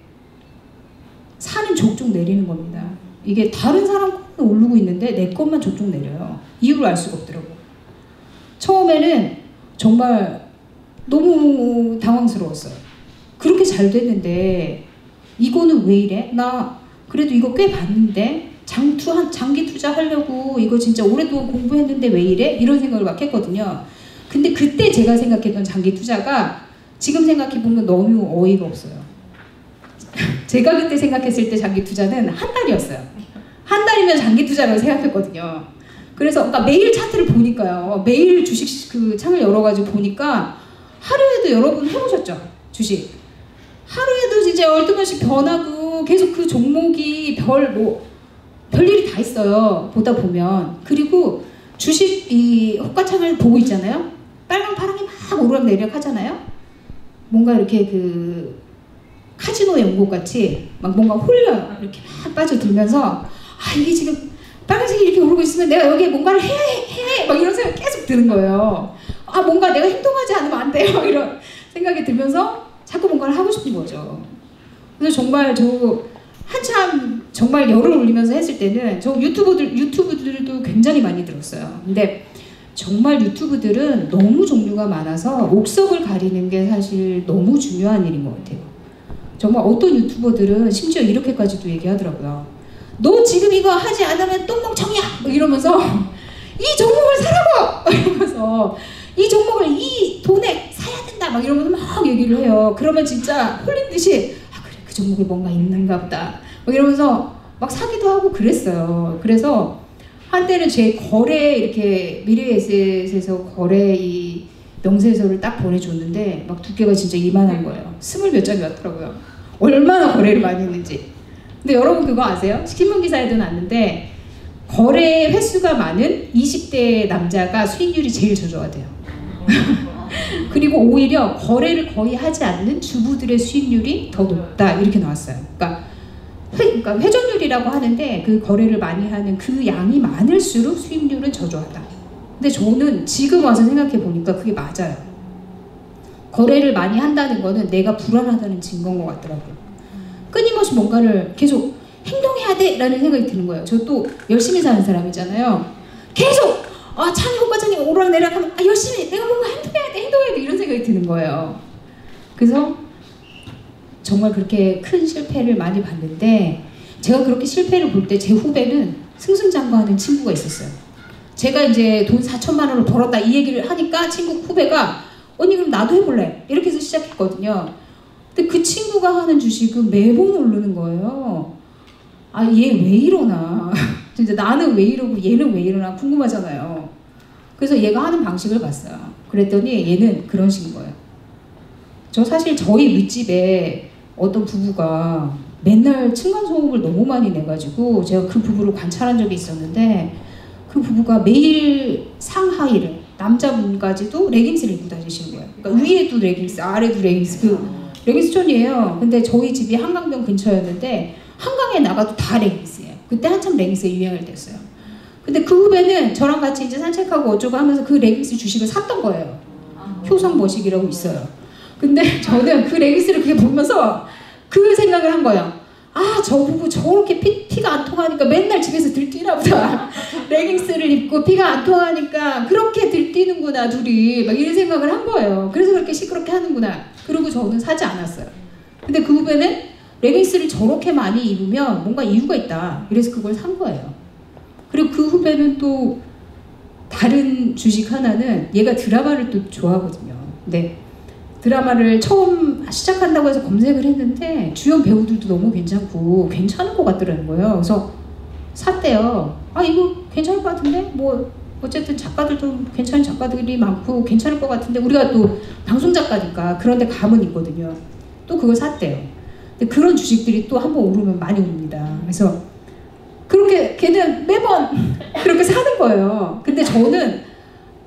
산은 족족 내리는 겁니다. 이게 다른 사람 것은 오르고 있는데 내 것만 족족 내려요. 이유를 알 수가 없더라고요. 처음에는 정말 너무 당황스러웠어요. 그렇게 잘 됐는데 이거는 왜 이래? 나 그래도 이거 꽤 봤는데 장기 투자하려고 이거 진짜 오랫동안 공부했는데 왜 이래? 이런 생각을 막 했거든요. 근데 그때 제가 생각했던 장기 투자가 지금 생각해보면 너무 어이가 없어요. 제가 그때 생각했을 때 장기 투자는 한 달이었어요. 한 달이면 장기 투자라고 생각했거든요. 그래서 그러니까 매일 차트를 보니까요. 매일 주식 그 창을 열어가지고 보니까 하루에도 여러분 해보셨죠? 주식. 하루에도 진짜 12번씩 변하고 계속 그 종목이 별일이 다 있어요. 보다 보면. 그리고 주식 이 호가창을 보고 있잖아요. 빨강 파랑이 막 오르락내리락 하잖아요. 뭔가 이렇게 그 카지노 연극 같이 막 뭔가 홀려요. 이렇게 막 빠져들면서 이게 지금 빨간색이 이렇게 오르고 있으면 내가 여기에 뭔가를 해야 해 막 이런 생각이 계속 드는 거예요. 뭔가 내가 행동하지 않으면 안 돼요. 이런 생각이 들면서 자꾸 뭔가를 하고 싶은 거죠. 그래서 정말 저 한참 정말 열을 올리면서 했을 때는 저 유튜브들도 굉장히 많이 들었어요. 근데 정말 유튜브들은 너무 종류가 많아서 옥석을 가리는 게 사실 너무 중요한 일인 것 같아요. 정말 어떤 유튜버들은 심지어 이렇게까지도 얘기하더라고요. 너 지금 이거 하지 않으면 똥멍청이야! 이러면서 이 종목을 사라고! 이러면서 이 종목을 이 돈에 사야 된다! 막 이러면서 막 얘기를 해요. 그러면 진짜 홀린 듯이 그래 그 종목에 뭔가 있는가 보다. 막 이러면서 막 사기도 하고 그랬어요. 그래서 한때는 제 거래 이렇게 미래에셋에서 거래 이 명세서를 딱 보내줬는데 막 두께가 진짜 이만한 거예요. 20몇 장이 왔더라고요. 얼마나 거래를 많이 했는지. 근데 여러분 그거 아세요? 신문기사에도 났는데 거래 횟수가 많은 20대 남자가 수익률이 제일 저조하대요. 그리고 오히려 거래를 거의 하지 않는 주부들의 수익률이 더 높다 이렇게 나왔어요. 그러니까 회전율이라고 하는데 그 거래를 많이 하는 그 양이 많을수록 수익률은 저조하다. 근데 저는 지금 와서 생각해 보니까 그게 맞아요. 거래를 많이 한다는 거는 내가 불안하다는 증거인 것 같더라고요. 끊임없이 뭔가를 계속 행동해야 돼 라는 생각이 드는 거예요. 저 또 열심히 사는 사람이잖아요. 계속 창이 호가창이 오르락내리락 하면 열심히 내가 뭔가 행동해야 돼 이런 생각이 드는 거예요. 그래서 정말 그렇게 큰 실패를 많이 봤는데 제가 그렇게 실패를 볼 때 제 후배는 승승장구하는 친구가 있었어요. 제가 이제 돈 4천만 원을 벌었다 이 얘기를 하니까 친구 후배가 언니 그럼 나도 해볼래 이렇게 해서 시작했거든요. 근데 그 친구가 하는 주식은 매번 오르는 거예요. 아, 얘 왜 이러나 진짜 나는 왜 이러고 얘는 왜 이러나 궁금하잖아요. 그래서 얘가 하는 방식을 봤어요. 그랬더니 얘는 그런 식인 거예요. 저 사실 저희 윗집에 어떤 부부가 맨날 층간소음을 너무 많이 내가지고 제가 그 부부를 관찰한 적이 있었는데 그 부부가 매일 상하의를 남자분까지도 레깅스를 입고 다니시는 거예요. 그러니까 위에도 레깅스, 아래도 레깅스, 그 레깅스촌이에요. 근데 저희 집이 한강변 근처였는데 한강에 나가도 다 레깅스예요. 그때 한참 레깅스가 유행할 때였어요. 근데 그 후배는 저랑 같이 이제 산책하고 어쩌고 하면서 그 레깅스 주식을 샀던 거예요. 효성머식이라고 있어요. 근데 저는 그 레깅스를 그게 보면서 그 생각을 한 거예요. 아, 저 부부 저렇게 피가 안 통하니까 맨날 집에서 들뛰나 보다. 레깅스를 입고 피가 안 통하니까 그렇게 들뛰는구나 둘이. 막 이런 생각을 한 거예요. 그래서 그렇게 시끄럽게 하는구나. 그리고 저는 사지 않았어요. 근데 그 후배는 레깅스를 저렇게 많이 입으면 뭔가 이유가 있다. 그래서 그걸 산 거예요. 그리고 그 후배는 또 다른 주식 하나는 얘가 드라마를 또 좋아하거든요. 근데 드라마를 처음 시작한다고 해서 검색을 했는데 주연 배우들도 너무 괜찮고 괜찮은 것 같더라는 거예요. 그래서 샀대요. 아, 이거 괜찮을 것 같은데? 뭐 어쨌든 작가들도 괜찮은 작가들이 많고 괜찮을 것 같은데 우리가 또 방송 작가니까 그런 데 감은 있거든요. 또 그걸 샀대요. 근데 그런 주식들이 또 한번 오르면 많이 오릅니다. 그래서 그렇게 걔는 매번 그렇게 사는 거예요. 근데 저는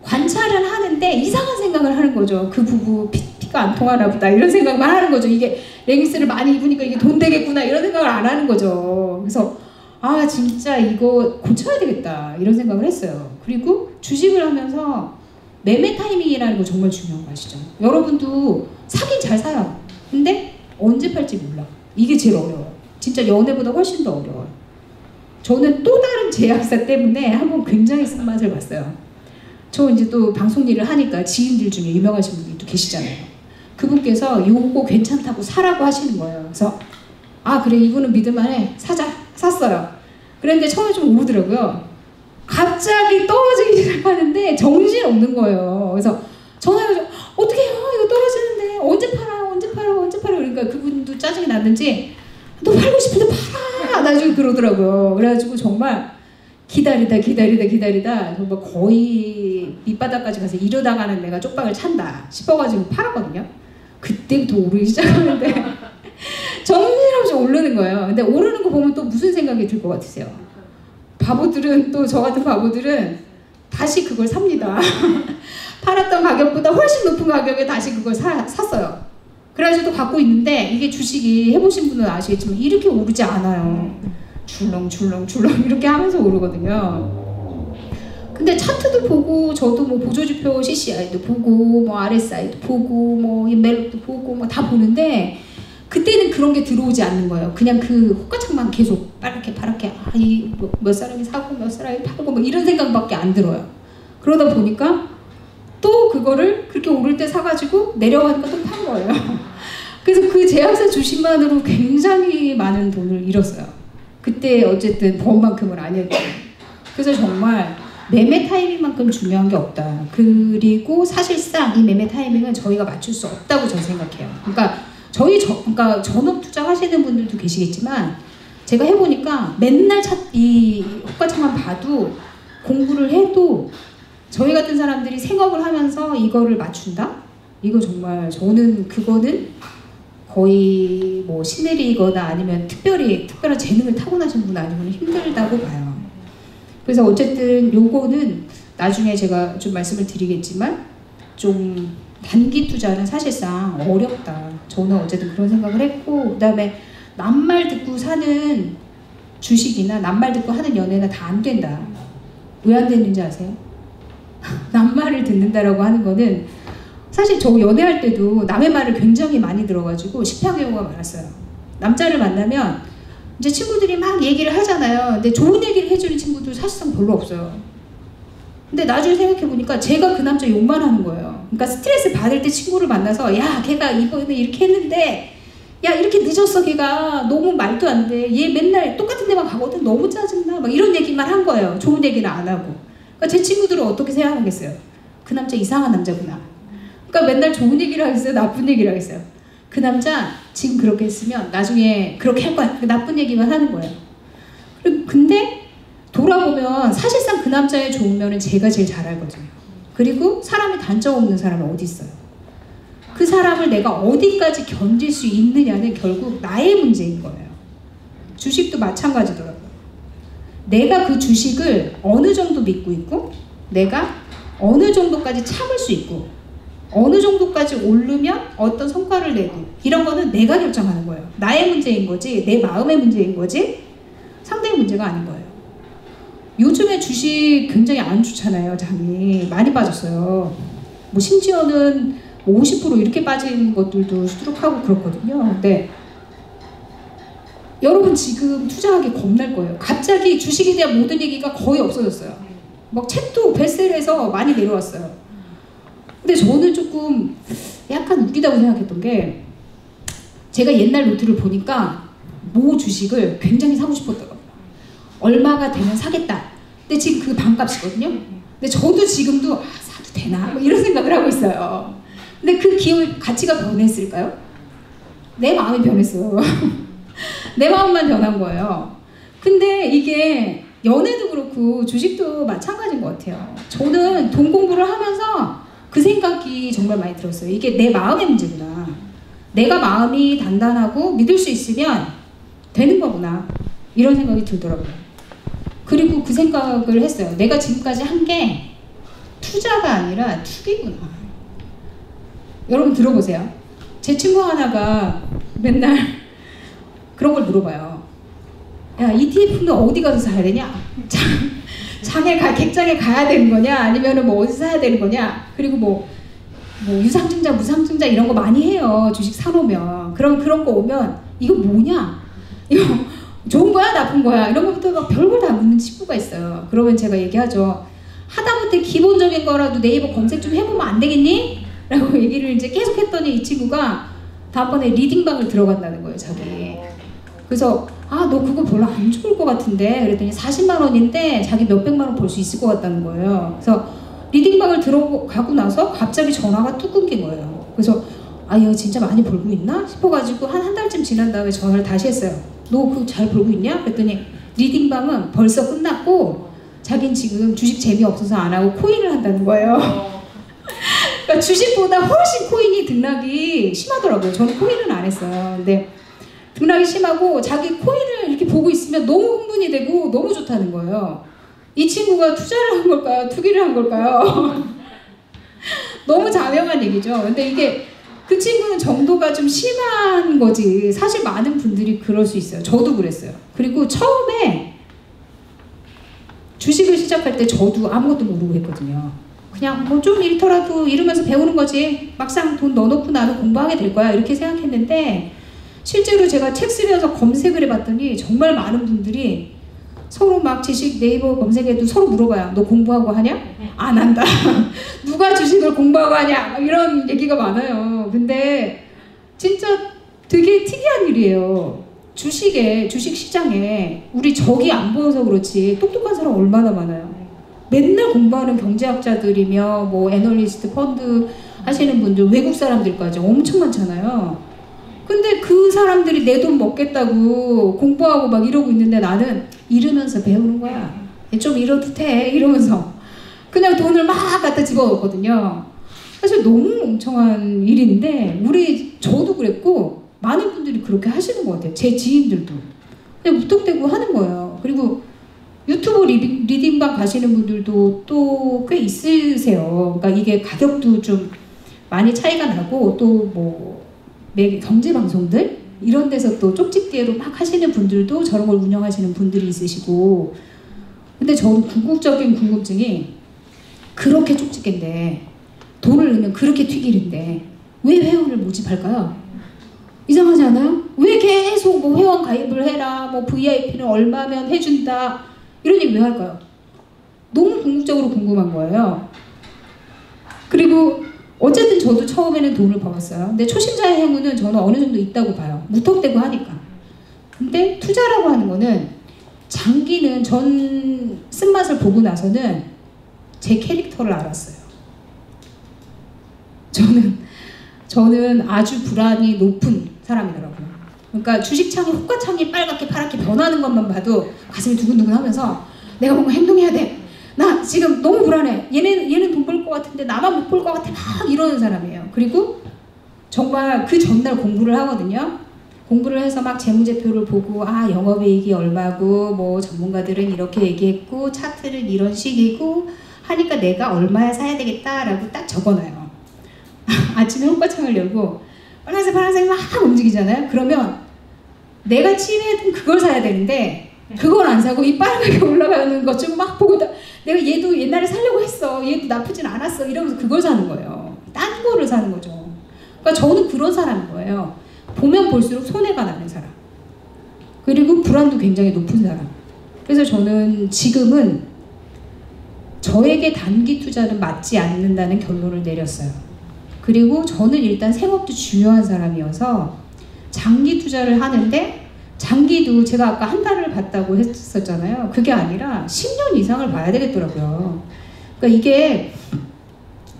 관찰은 하는데 이상한 생각을 하는 거죠. 그 부부 피가 안 통하나 보다 이런 생각만 하는 거죠. 이게 레깅스를 많이 입으니까 이게 돈 되겠구나 이런 생각을 안 하는 거죠. 그래서 아, 진짜 이거 고쳐야 되겠다 이런 생각을 했어요. 그리고 주식을 하면서 매매 타이밍이라는 거 정말 중요한 거 아시죠? 여러분도 사긴 잘 사요. 근데 언제 팔지 몰라. 이게 제일 어려워요. 진짜 연애보다 훨씬 더 어려워요. 저는 또 다른 제약사 때문에 한번 굉장히 쓴맛을 봤어요. 저 이제 또 방송 일을 하니까 지인들 중에 유명하신 분이 또 계시잖아요. 그분께서 요거 괜찮다고 사라고 하시는 거예요. 그래서 아, 그래 이분은 믿을만해 사자. 샀어요. 그런데 처음에 좀 오르더라고요. 갑자기 떨어지기 시작하는데 정신이 없는 거예요. 그래서 전화해서 어떻게 해요? 이거 떨어지는데 언제 팔아? 언제 팔아? 언제 팔아? 그러니까 그분도 짜증이 났는지 너 팔고 싶은데 팔아! 나중에 그러더라고요. 그래가지고 정말 기다리다 정말 거의 밑바닥까지 가서 이러다가는 내가 쪽방을 찬다 싶어가지고 팔았거든요. 그때부터 오르기 시작하는데 정신없이 오르는 거예요. 근데 오르는 거 보면 또 무슨 생각이 들 것 같으세요? 바보들은 또 저 같은 바보들은 다시 그걸 삽니다. 팔았던 가격보다 훨씬 높은 가격에 다시 그걸 샀어요. 그래가지고 또 갖고 있는데 이게 주식이 해보신 분은 아시겠지만 이렇게 오르지 않아요. 줄렁줄렁 이렇게 하면서 오르거든요. 근데 차트도 보고 저도 뭐 보조지표 CCI도 보고 뭐 RSI도 보고 뭐 인벨롭도 보고 뭐 다 보는데 그때는 그런 게 들어오지 않는 거예요. 그냥 그 호가창만 계속 빠르게 아, 이 몇 사람이 사고 몇 사람이 팔고 뭐 이런 생각밖에 안 들어요. 그러다 보니까 또 그거를 그렇게 오를 때 사가지고 내려가니까 또 판 거예요. 그래서 그 제약사 주식만으로 굉장히 많은 돈을 잃었어요. 그때 어쨌든 번만큼은 아니었죠. 그래서 정말 매매 타이밍만큼 중요한 게 없다. 그리고 사실상 이 매매 타이밍은 저희가 맞출 수 없다고 저는 생각해요. 그러니까 그러니까 전업 투자하시는 분들도 계시겠지만 제가 해보니까 맨날 이 호가창만 봐도 공부를 해도 저희 같은 사람들이 생업을 하면서 이거를 맞춘다? 이거 정말 저는 그거는 거의 뭐 시내리거나 아니면 특별한 재능을 타고나신 분 아니면 힘들다고 봐요. 그래서 어쨌든 요거는 나중에 제가 좀 말씀을 드리겠지만 좀 단기 투자는 사실상 어렵다. 저는 어쨌든 그런 생각을 했고 그 다음에 남말 듣고 사는 주식이나 남말 듣고 하는 연애는 다 안 된다. 왜 안 되는지 아세요? 남말을 듣는다라고 하는 거는 사실 저 연애할 때도 남의 말을 굉장히 많이 들어가지고 실패한 경우가 많았어요. 남자를 만나면 이제 친구들이 막 얘기를 하잖아요. 근데 좋은 얘기를 해주는 친구들 사실상 별로 없어요. 근데 나중에 생각해보니까 제가 그 남자 욕만 하는 거예요. 그러니까 스트레스 받을 때 친구를 만나서 야 걔가 이번에 이렇게 했는데 야 이렇게 늦었어 걔가 너무 말도 안 돼. 얘 맨날 똑같은 데만 가거든. 너무 짜증나. 막 이런 얘기만 한 거예요. 좋은 얘기는 안 하고. 그러니까 제 친구들은 어떻게 생각하겠어요? 그 남자 이상한 남자구나. 그러니까 맨날 좋은 얘기를 하겠어요? 나쁜 얘기를 하겠어요? 그 남자 지금 그렇게 했으면 나중에 그렇게 할 거야. 나쁜 얘기만 하는 거예요. 근데 돌아보면 사실상 그 남자의 좋은 면은 제가 제일 잘 알거든요. 그리고 사람이 단점 없는 사람은 어디 있어요? 그 사람을 내가 어디까지 견딜 수 있느냐는 결국 나의 문제인 거예요. 주식도 마찬가지더라고요. 내가 그 주식을 어느 정도 믿고 있고 내가 어느 정도까지 참을 수 있고 어느 정도까지 오르면 어떤 성과를 내고 이런 거는 내가 결정하는 거예요. 나의 문제인 거지 내 마음의 문제인 거지 상대의 문제가 아닌 거예요. 요즘에 주식 굉장히 안 좋잖아요. 장이 많이 빠졌어요. 뭐 심지어는 50% 이렇게 빠진 것들도 수두룩하고 그렇거든요. 근데 여러분 지금 투자하기 겁날 거예요. 갑자기 주식에 대한 모든 얘기가 거의 없어졌어요. 막 책도 베스트셀러에서 많이 내려왔어요. 근데 저는 조금 약간 웃기다고 생각했던 게 제가 옛날 노트를 보니까 모 주식을 굉장히 사고 싶었더라고요. 얼마가 되면 사겠다. 근데 지금 그 반값이거든요. 근데 저도 지금도 사도 되나? 뭐 이런 생각을 하고 있어요. 근데 그 기업 가치가 변했을까요? 내 마음이 변했어요. 내 마음만 변한 거예요. 근데 이게 연애도 그렇고 주식도 마찬가지인 것 같아요. 저는 돈 공부를 하면서 그 생각이 정말 많이 들었어요. 이게 내 마음의 문제구나. 내가 마음이 단단하고 믿을 수 있으면 되는 거구나. 이런 생각이 들더라고요. 그리고 그 생각을 했어요. 내가 지금까지 한 게 투자가 아니라 투기구나. 여러분 들어보세요. 제 친구 하나가 맨날 그런 걸 물어봐요. 야, ETF는 어디 가서 사야 되냐? 객장에 가야 되는 거냐? 아니면 뭐 어디서 사야 되는 거냐? 그리고 뭐 유상증자, 무상증자 이런 거 많이 해요. 주식 사놓으면. 그런 거 오면 이거 뭐냐? 이거 좋은 거야? 나쁜 거야? 이런 것부터 막 별걸 다 묻는 친구가 있어요. 그러면 제가 얘기하죠. 하다못해 기본적인 거라도 네이버 검색 좀 해보면 안 되겠니? 라고 얘기를 이제 계속 했더니 이 친구가 다음번에 리딩방을 들어간다는 거예요, 자기. 그래서 너 그거 별로 안 좋을 것 같은데 그랬더니 40만 원인데 자기 몇백만 원 벌 수 있을 것 같다는 거예요. 그래서 리딩방을 들어가고 나서 갑자기 전화가 뚝 끊긴 거예요. 그래서 얘 진짜 많이 벌고 있나 싶어가지고 한 달쯤 지난 다음에 전화를 다시 했어요. 너 그거 잘 벌고 있냐? 그랬더니 리딩방은 벌써 끝났고 자긴 지금 주식 재미없어서 안 하고 코인을 한다는 거예요. 그러니까 주식보다 훨씬 코인이 등락이 심하더라고요. 저는 코인은 안 했어요. 근데 등락이 심하고 자기 코인을 이렇게 보고 있으면 너무 흥분이 되고 너무 좋다는 거예요. 이 친구가 투자를 한 걸까요? 투기를 한 걸까요? 너무 자명한 얘기죠. 근데 이게 그 친구는 정도가 좀 심한 거지. 사실 많은 분들이 그럴 수 있어요. 저도 그랬어요. 그리고 처음에 주식을 시작할 때 저도 아무것도 모르고 했거든요. 그냥 뭐 좀 잃더라도 이러면서 배우는 거지. 막상 돈 넣어놓고 나는 공부하게 될 거야. 이렇게 생각했는데 실제로 제가 책 쓰면서 검색을 해봤더니 정말 많은 분들이 서로 막 지식 네이버 검색해도 서로 물어봐요. 너 공부하고 하냐? 안 한다. 누가 주식을 공부하고 하냐? 이런 얘기가 많아요. 근데 진짜 되게 특이한 일이에요. 주식 시장에 우리 적이 안 보여서 그렇지 똑똑한 사람 얼마나 많아요. 맨날 공부하는 경제학자들이며 뭐 애널리스트 펀드 하시는 분들 외국 사람들까지 엄청 많잖아요. 근데 그 사람들이 내 돈 먹겠다고 공부하고 막 이러고 있는데 나는 잃으면서 배우는 거야. 좀 잃어도 돼 이러면서 그냥 돈을 막 갖다 집어넣거든요. 사실 너무 멍청한 일인데 저도 그랬고 많은 분들이 그렇게 하시는 것 같아요. 제 지인들도 그냥 무턱대고 하는 거예요. 그리고 유튜브 리딩방 가시는 분들도 또 꽤 있으세요. 그러니까 이게 가격도 좀 많이 차이가 나고 또 뭐 경제 방송들 이런 데서 또 쪽집게로 막 하시는 분들도 저런 걸 운영하시는 분들이 있으시고 근데 저는 궁극적인 궁금증이 그렇게 쪽집게인데 돈을 넣으면 그렇게 튀기는데 왜 회원을 모집할까요? 이상하지 않아요? 왜 계속 뭐 회원 가입을 해라 뭐 VIP는 얼마면 해준다 이런 얘기 왜 할까요? 너무 궁극적으로 궁금한 거예요. 그리고 어쨌든 저도 처음에는 돈을 벌었어요. 근데 초심자의 행운은 저는 어느 정도 있다고 봐요. 무턱대고 하니까. 근데 투자라고 하는 거는 장기는 전 쓴맛을 보고 나서는 제 캐릭터를 알았어요. 저는 아주 불안이 높은 사람이더라고요. 그러니까 주식창이 호가창이 빨갛게 파랗게 변하는 것만 봐도 가슴이 두근두근 하면서 내가 뭔가 행동해야 돼. 나 지금 너무 불안해. 얘는 돈 벌 것 같은데 나만 못 벌 것 같아. 막 이러는 사람이에요. 그리고 정말 그 전날 공부를 하거든요. 공부를 해서 막 재무제표를 보고 아 영업이익이 얼마고 뭐 전문가들은 이렇게 얘기했고 차트는 이런 식이고 하니까 내가 얼마에 사야 되겠다라고 딱 적어놔요. 아침에 호가창을 열고 빨간색 막 움직이잖아요. 그러면 내가 취미했던 그걸 사야 되는데 그걸 안 사고 이 빨갛게 올라가는 것 좀 막 보고 내가 얘도 옛날에 사려고 했어. 얘도 나쁘진 않았어. 이러면서 그걸 사는 거예요. 딴 거를 사는 거죠. 그러니까 저는 그런 사람인 거예요. 보면 볼수록 손해가 나는 사람. 그리고 불안도 굉장히 높은 사람. 그래서 저는 지금은 저에게 단기 투자는 맞지 않는다는 결론을 내렸어요. 그리고 저는 일단 생업도 중요한 사람이어서 장기 투자를 하는데 장기도 제가 아까 한 달을 봤다고 했었잖아요. 그게 아니라 10년 이상을 봐야 되겠더라고요. 그러니까 이게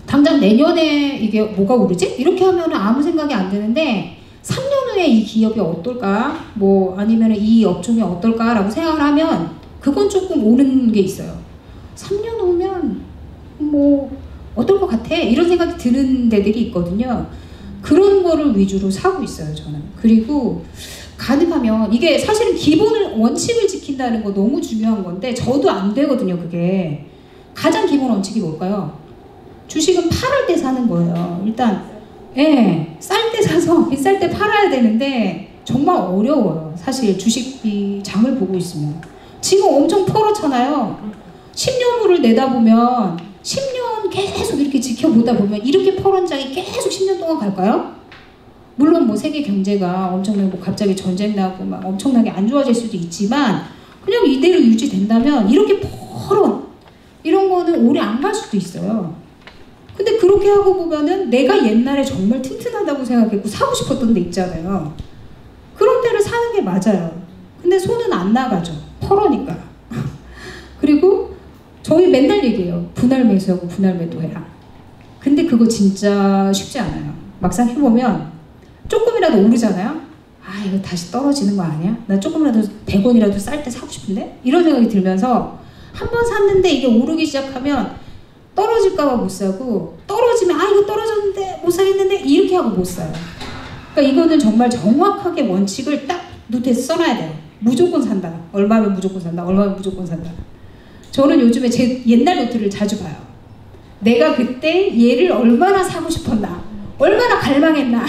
당장 내년에 이게 뭐가 오르지? 이렇게 하면 아무 생각이 안 드는데 3년 후에 이 기업이 어떨까? 뭐 아니면 이 업종이 어떨까라고 생각을 하면 그건 조금 오는 게 있어요. 3년 후면 뭐 어떨 것 같아? 이런 생각이 드는 데들이 있거든요. 그런 거를 위주로 사고 있어요, 저는. 그리고 가능하면 이게 사실은 기본을 원칙을 지킨다는 거 너무 중요한 건데 저도 안 되거든요, 그게. 가장 기본 원칙이 뭘까요? 주식은 팔을 때 사는 거예요. 일단 예, 쌀 때 사서 비쌀 때 팔아야 되는데 정말 어려워요. 사실 주식이 장을 보고 있으면. 지금 엄청 펄었잖아요. 10년 후를 내다보면 10년 계속 이렇게 지켜보다 보면 이렇게 펄은 장이 계속 10년 동안 갈까요? 물론 뭐 세계 경제가 엄청나게 뭐 갑자기 전쟁 나고 막 엄청나게 안 좋아질 수도 있지만 그냥 이대로 유지된다면 이렇게 펄은 이런 거는 오래 안 갈 수도 있어요. 근데 그렇게 하고 보면은 내가 옛날에 정말 튼튼하다고 생각했고 사고 싶었던 데 있잖아요. 그런 데를 사는 게 맞아요. 근데 손은 안 나가죠. 펄으니까. 그리고 저희 맨날 얘기해요. 분할 매수하고 분할 매도해라. 근데 그거 진짜 쉽지 않아요. 막상 해보면 조금이라도 오르잖아요. 아 이거 다시 떨어지는 거 아니야? 나 조금이라도 100원이라도 쌀 때 사고 싶은데? 이런 생각이 들면서 한 번 샀는데 이게 오르기 시작하면 떨어질까봐 못 사고 떨어지면 아 이거 떨어졌는데 못 사겠는데 이렇게 하고 못 사요. 그러니까 이거는 정말 정확하게 원칙을 딱 노트에서 써놔야 돼요. 무조건 산다. 얼마면 무조건 산다. 얼마면 무조건 산다. 저는 요즘에 제 옛날 노트를 자주 봐요. 내가 그때 얘를 얼마나 사고 싶었나. 얼마나 갈망했나.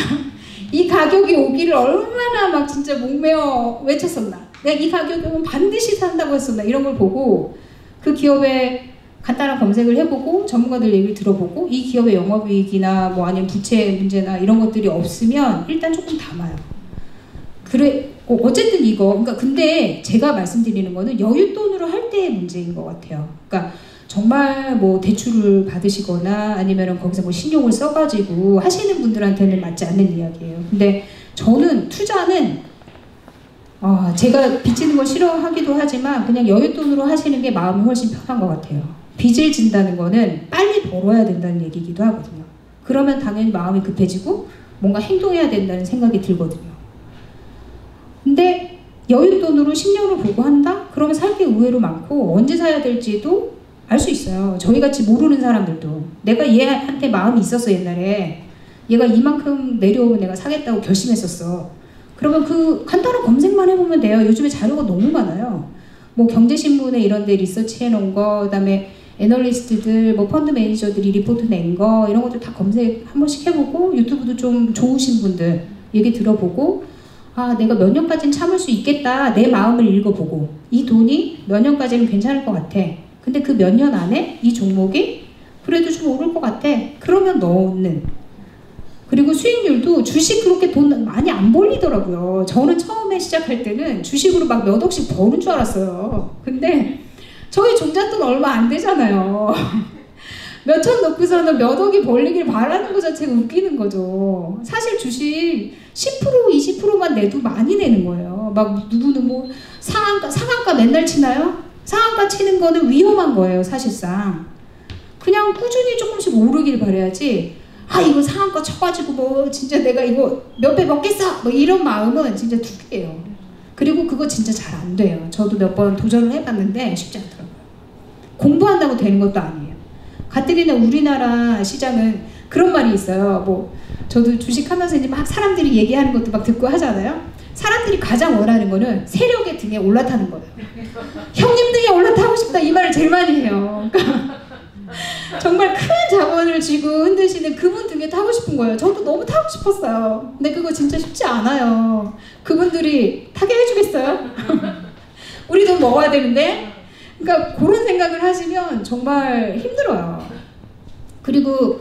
이 가격이 오기를 얼마나 막 진짜 목매어 외쳤었나. 내가 이 가격이 오면 반드시 산다고 했었나. 이런 걸 보고 그 기업에 간단한 검색을 해보고 전문가들 얘기를 들어보고 이 기업의 영업이익이나 뭐 아니면 부채 문제나 이런 것들이 없으면 일단 조금 담아요. 그래 어쨌든 이거 그러니까 근데 제가 말씀드리는 거는 여윳돈으로 할 때의 문제인 것 같아요. 그러니까 정말 뭐 대출을 받으시거나 아니면은 거기서 뭐 신용을 써가지고 하시는 분들한테는 맞지 않는 이야기예요. 근데 저는 투자는 제가 빚지는 걸 싫어하기도 하지만 그냥 여윳돈으로 하시는 게 마음이 훨씬 편한 것 같아요. 빚을 진다는 거는 빨리 벌어야 된다는 얘기이기도 하거든요. 그러면 당연히 마음이 급해지고 뭔가 행동해야 된다는 생각이 들거든요. 근데 여윳돈으로 10년을 보고 한다? 그러면 살 게 의외로 많고 언제 사야 될지도 알 수 있어요. 저희같이 모르는 사람들도. 내가 얘한테 마음이 있었어 옛날에. 얘가 이만큼 내려오면 내가 사겠다고 결심했었어. 그러면 그 간단한 검색만 해보면 돼요. 요즘에 자료가 너무 많아요. 뭐 경제신문에 이런 데 리서치 해놓은 거, 그 다음에 애널리스트들, 뭐 펀드 매니저들이 리포트 낸 거 이런 것들 다 검색 한 번씩 해보고 유튜브도 좀 좋으신 분들 얘기 들어보고 아 내가 몇 년까지는 참을 수 있겠다. 내 마음을 읽어보고 이 돈이 몇 년까지는 괜찮을 것 같아. 근데 그 몇 년 안에 이 종목이 그래도 좀 오를 것 같아. 그러면 넣는. 그리고 수익률도 주식 그렇게 돈 많이 안 벌리더라고요. 저는 처음에 시작할 때는 주식으로 막 몇 억씩 버는 줄 알았어요. 근데 저희 종잣돈 얼마 안 되잖아요. 몇천 넣고서는 몇 억이 벌리길 바라는 것 자체가 웃기는 거죠. 사실 주식 10% 20%만 내도 많이 내는 거예요. 막 누구는 뭐 상한가 맨날 치나요? 상한가 치는 거는 위험한 거예요, 사실상. 그냥 꾸준히 조금씩 오르길 바라야지. 아, 이거 상한가 쳐가지고 뭐 진짜 내가 이거 몇 배 먹겠어! 뭐 이런 마음은 진짜 두 개예요. 그리고 그거 진짜 잘 안 돼요. 저도 몇 번 도전을 해봤는데 쉽지 않더라고요. 공부한다고 되는 것도 아니에요. 가뜩이나 우리나라 시장은 그런 말이 있어요. 뭐 저도 주식하면서 이제 막 사람들이 얘기하는 것도 막 듣고 하잖아요. 사람들이 가장 원하는 거는 세력의 등에 올라타는 거예요. 형님 등에 올라타고 싶다 이 말을 제일 많이 해요. 그러니까 정말 큰 자본을 쥐고 흔드시는 그분 등에 타고 싶은 거예요. 저도 너무 타고 싶었어요. 근데 그거 진짜 쉽지 않아요. 그분들이 타게 해주겠어요? 우리 돈 먹어야 되는데. 그러니까 그런 생각을 하시면 정말 힘들어요. 그리고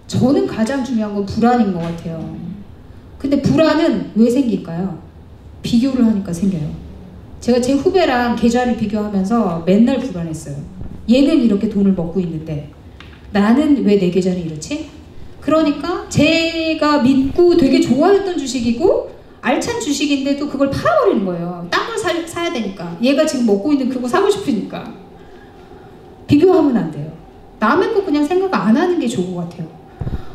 저는 가장 중요한 건 불안인 것 같아요. 근데 불안은 왜 생길까요? 비교를 하니까 생겨요. 제가 제 후배랑 계좌를 비교하면서 맨날 불안했어요. 얘는 이렇게 돈을 먹고 있는데 나는 왜 내 계좌는 이렇지? 그러니까 제가 믿고 되게 좋아했던 주식이고 알찬 주식인데도 그걸 팔아버리는 거예요. 딴 걸 사야 되니까. 얘가 지금 먹고 있는 그거 사고 싶으니까. 비교하면 안 돼요. 남의 거 그냥 생각 안 하는 게 좋은 것 같아요.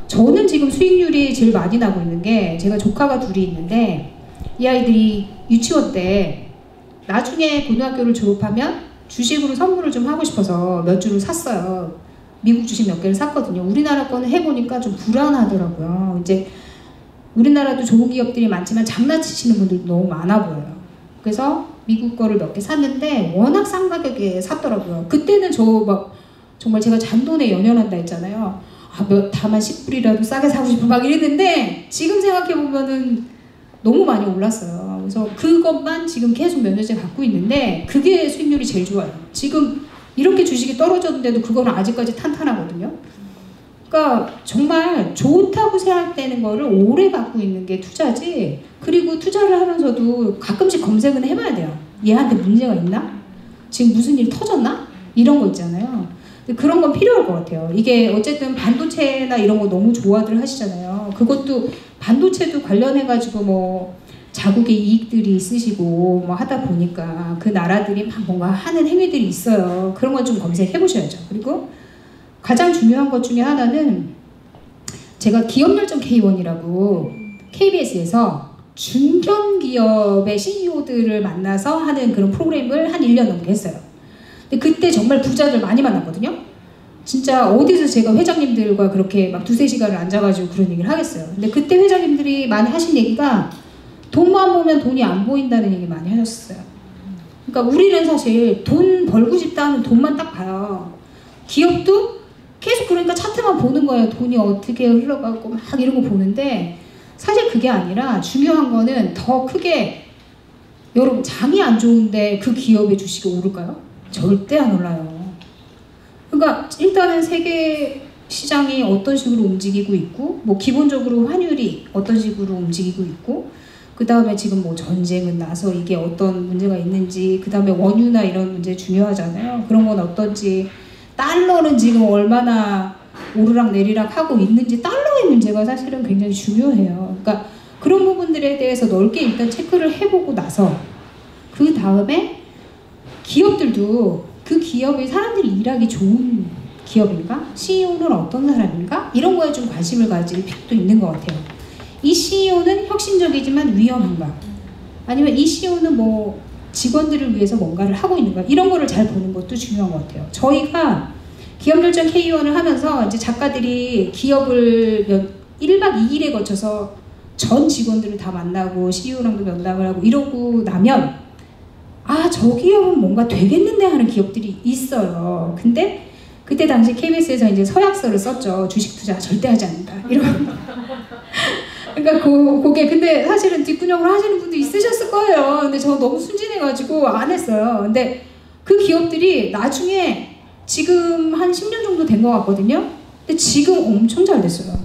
저는 지금 수익률이 제일 많이 나고 있는 게 제가 조카가 둘이 있는데 이 아이들이 유치원 때 나중에 고등학교를 졸업하면 주식으로 선물을 좀 하고 싶어서 몇 주를 샀어요. 미국 주식 몇 개를 샀거든요. 우리나라 거는 해보니까 좀 불안하더라고요. 이제 우리나라도 좋은 기업들이 많지만 장난치시는 분들도 너무 많아 보여요. 그래서 미국 거를 몇 개 샀는데 워낙 싼 가격에 샀더라고요. 그때는 저 막 정말 제가 잔돈에 연연한다 했잖아요. 아, 다만 10불이라도 싸게 사고 싶어 막 이랬는데 지금 생각해보면은 너무 많이 올랐어요. 그래서 그것만 지금 계속 몇 년째 갖고 있는데 그게 수익률이 제일 좋아요. 지금 이렇게 주식이 떨어졌는데도 그거는 아직까지 탄탄하거든요. 그러니까 정말 좋다고 생각되는 거를 오래 갖고 있는 게 투자지. 그리고 투자를 하면서도 가끔씩 검색은 해봐야 돼요. 얘한테 문제가 있나? 지금 무슨 일 터졌나? 이런 거 있잖아요. 근데 그런 건 필요할 것 같아요. 이게 어쨌든 반도체나 이런 거 너무 좋아들 하시잖아요. 그것도 반도체도 관련해가지고 뭐 자국의 이익들이 있으시고 뭐 하다 보니까 그 나라들이 막 뭔가 하는 행위들이 있어요. 그런 건 좀 검색해 보셔야죠. 그리고 가장 중요한 것 중에 하나는 제가 기업열정 K1이라고 KBS에서 중견기업의 CEO들을 만나서 하는 그런 프로그램을 한 1년 넘게 했어요. 근데 그때 정말 부자들 많이 만났거든요. 진짜 어디서 제가 회장님들과 그렇게 막 2-3시간을 앉아가지고 그런 얘기를 하겠어요. 근데 그때 회장님들이 많이 하신 얘기가 돈만 보면 돈이 안 보인다는 얘기 많이 하셨어요. 그러니까 우리는 사실 돈 벌고 싶다 하면 돈만 딱 봐요. 기업도 계속 그러니까 차트만 보는 거예요. 돈이 어떻게 흘러가고 막 이런 거 보는데 사실 그게 아니라 중요한 거는 더 크게 여러분 장이 안 좋은데 그 기업의 주식이 오를까요? 절대 안 올라요. 그러니까 일단은 세계 시장이 어떤 식으로 움직이고 있고 뭐 기본적으로 환율이 어떤 식으로 움직이고 있고 그 다음에 지금 뭐 전쟁은 나서 이게 어떤 문제가 있는지 그 다음에 원유나 이런 문제 중요하잖아요. 그런 건 어떤지 달러는 지금 얼마나 오르락 내리락 하고 있는지 달러의 문제가 사실은 굉장히 중요해요. 그러니까 그런 부분들에 대해서 넓게 일단 체크를 해보고 나서 그 다음에 기업들도 그 기업의 사람들이 일하기 좋은 기업인가? CEO는 어떤 사람인가? 이런 거에 좀 관심을 가질 필요도 있는 것 같아요. 이 CEO는 혁신적이지만 위험한가? 아니면 이 CEO는 뭐 직원들을 위해서 뭔가를 하고 있는가? 이런 거를 잘 보는 것도 중요한 것 같아요. 저희가 기업열정 K1을 하면서 이제 작가들이 기업을 1박 2일에 거쳐서 전 직원들을 다 만나고 CEO랑도 면담을 하고 이러고 나면 아, 저 기업은 뭔가 되겠는데 하는 기업들이 있어요. 근데 그때 당시 KBS에서 이제 서약서를 썼죠. 주식 투자 절대 하지 않는다. 이런. 그러니까 그게 근데 사실은 뒷구녕으로 하시는 분도 있으셨을 거예요. 근데 저 너무 순진해가지고 안 했어요. 근데 그 기업들이 나중에 지금 한 10년 정도 된 것 같거든요. 근데 지금 엄청 잘 됐어요.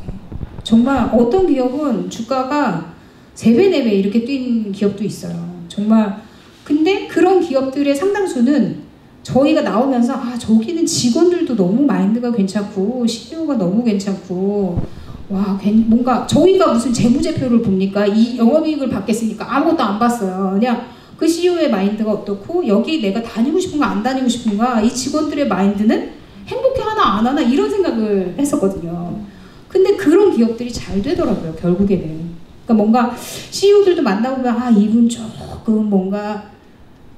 정말 어떤 기업은 주가가 3배, 4배 이렇게 뛴 기업도 있어요. 정말. 근데 그런 기업들의 상당수는 저희가 나오면서 아 저기는 직원들도 너무 마인드가 괜찮고 CEO가 너무 괜찮고 와 뭔가 저희가 무슨 재무제표를 봅니까? 이 영업이익을 받겠으니까 아무것도 안 봤어요. 그냥 그 CEO의 마인드가 어떻고 여기 내가 다니고 싶은가 안 다니고 싶은가 이 직원들의 마인드는 행복해 하나 안 하나 이런 생각을 했었거든요. 근데 그런 기업들이 잘 되더라고요. 결국에는. 그러니까 뭔가 CEO들도 만나보면 아 이분 조금 뭔가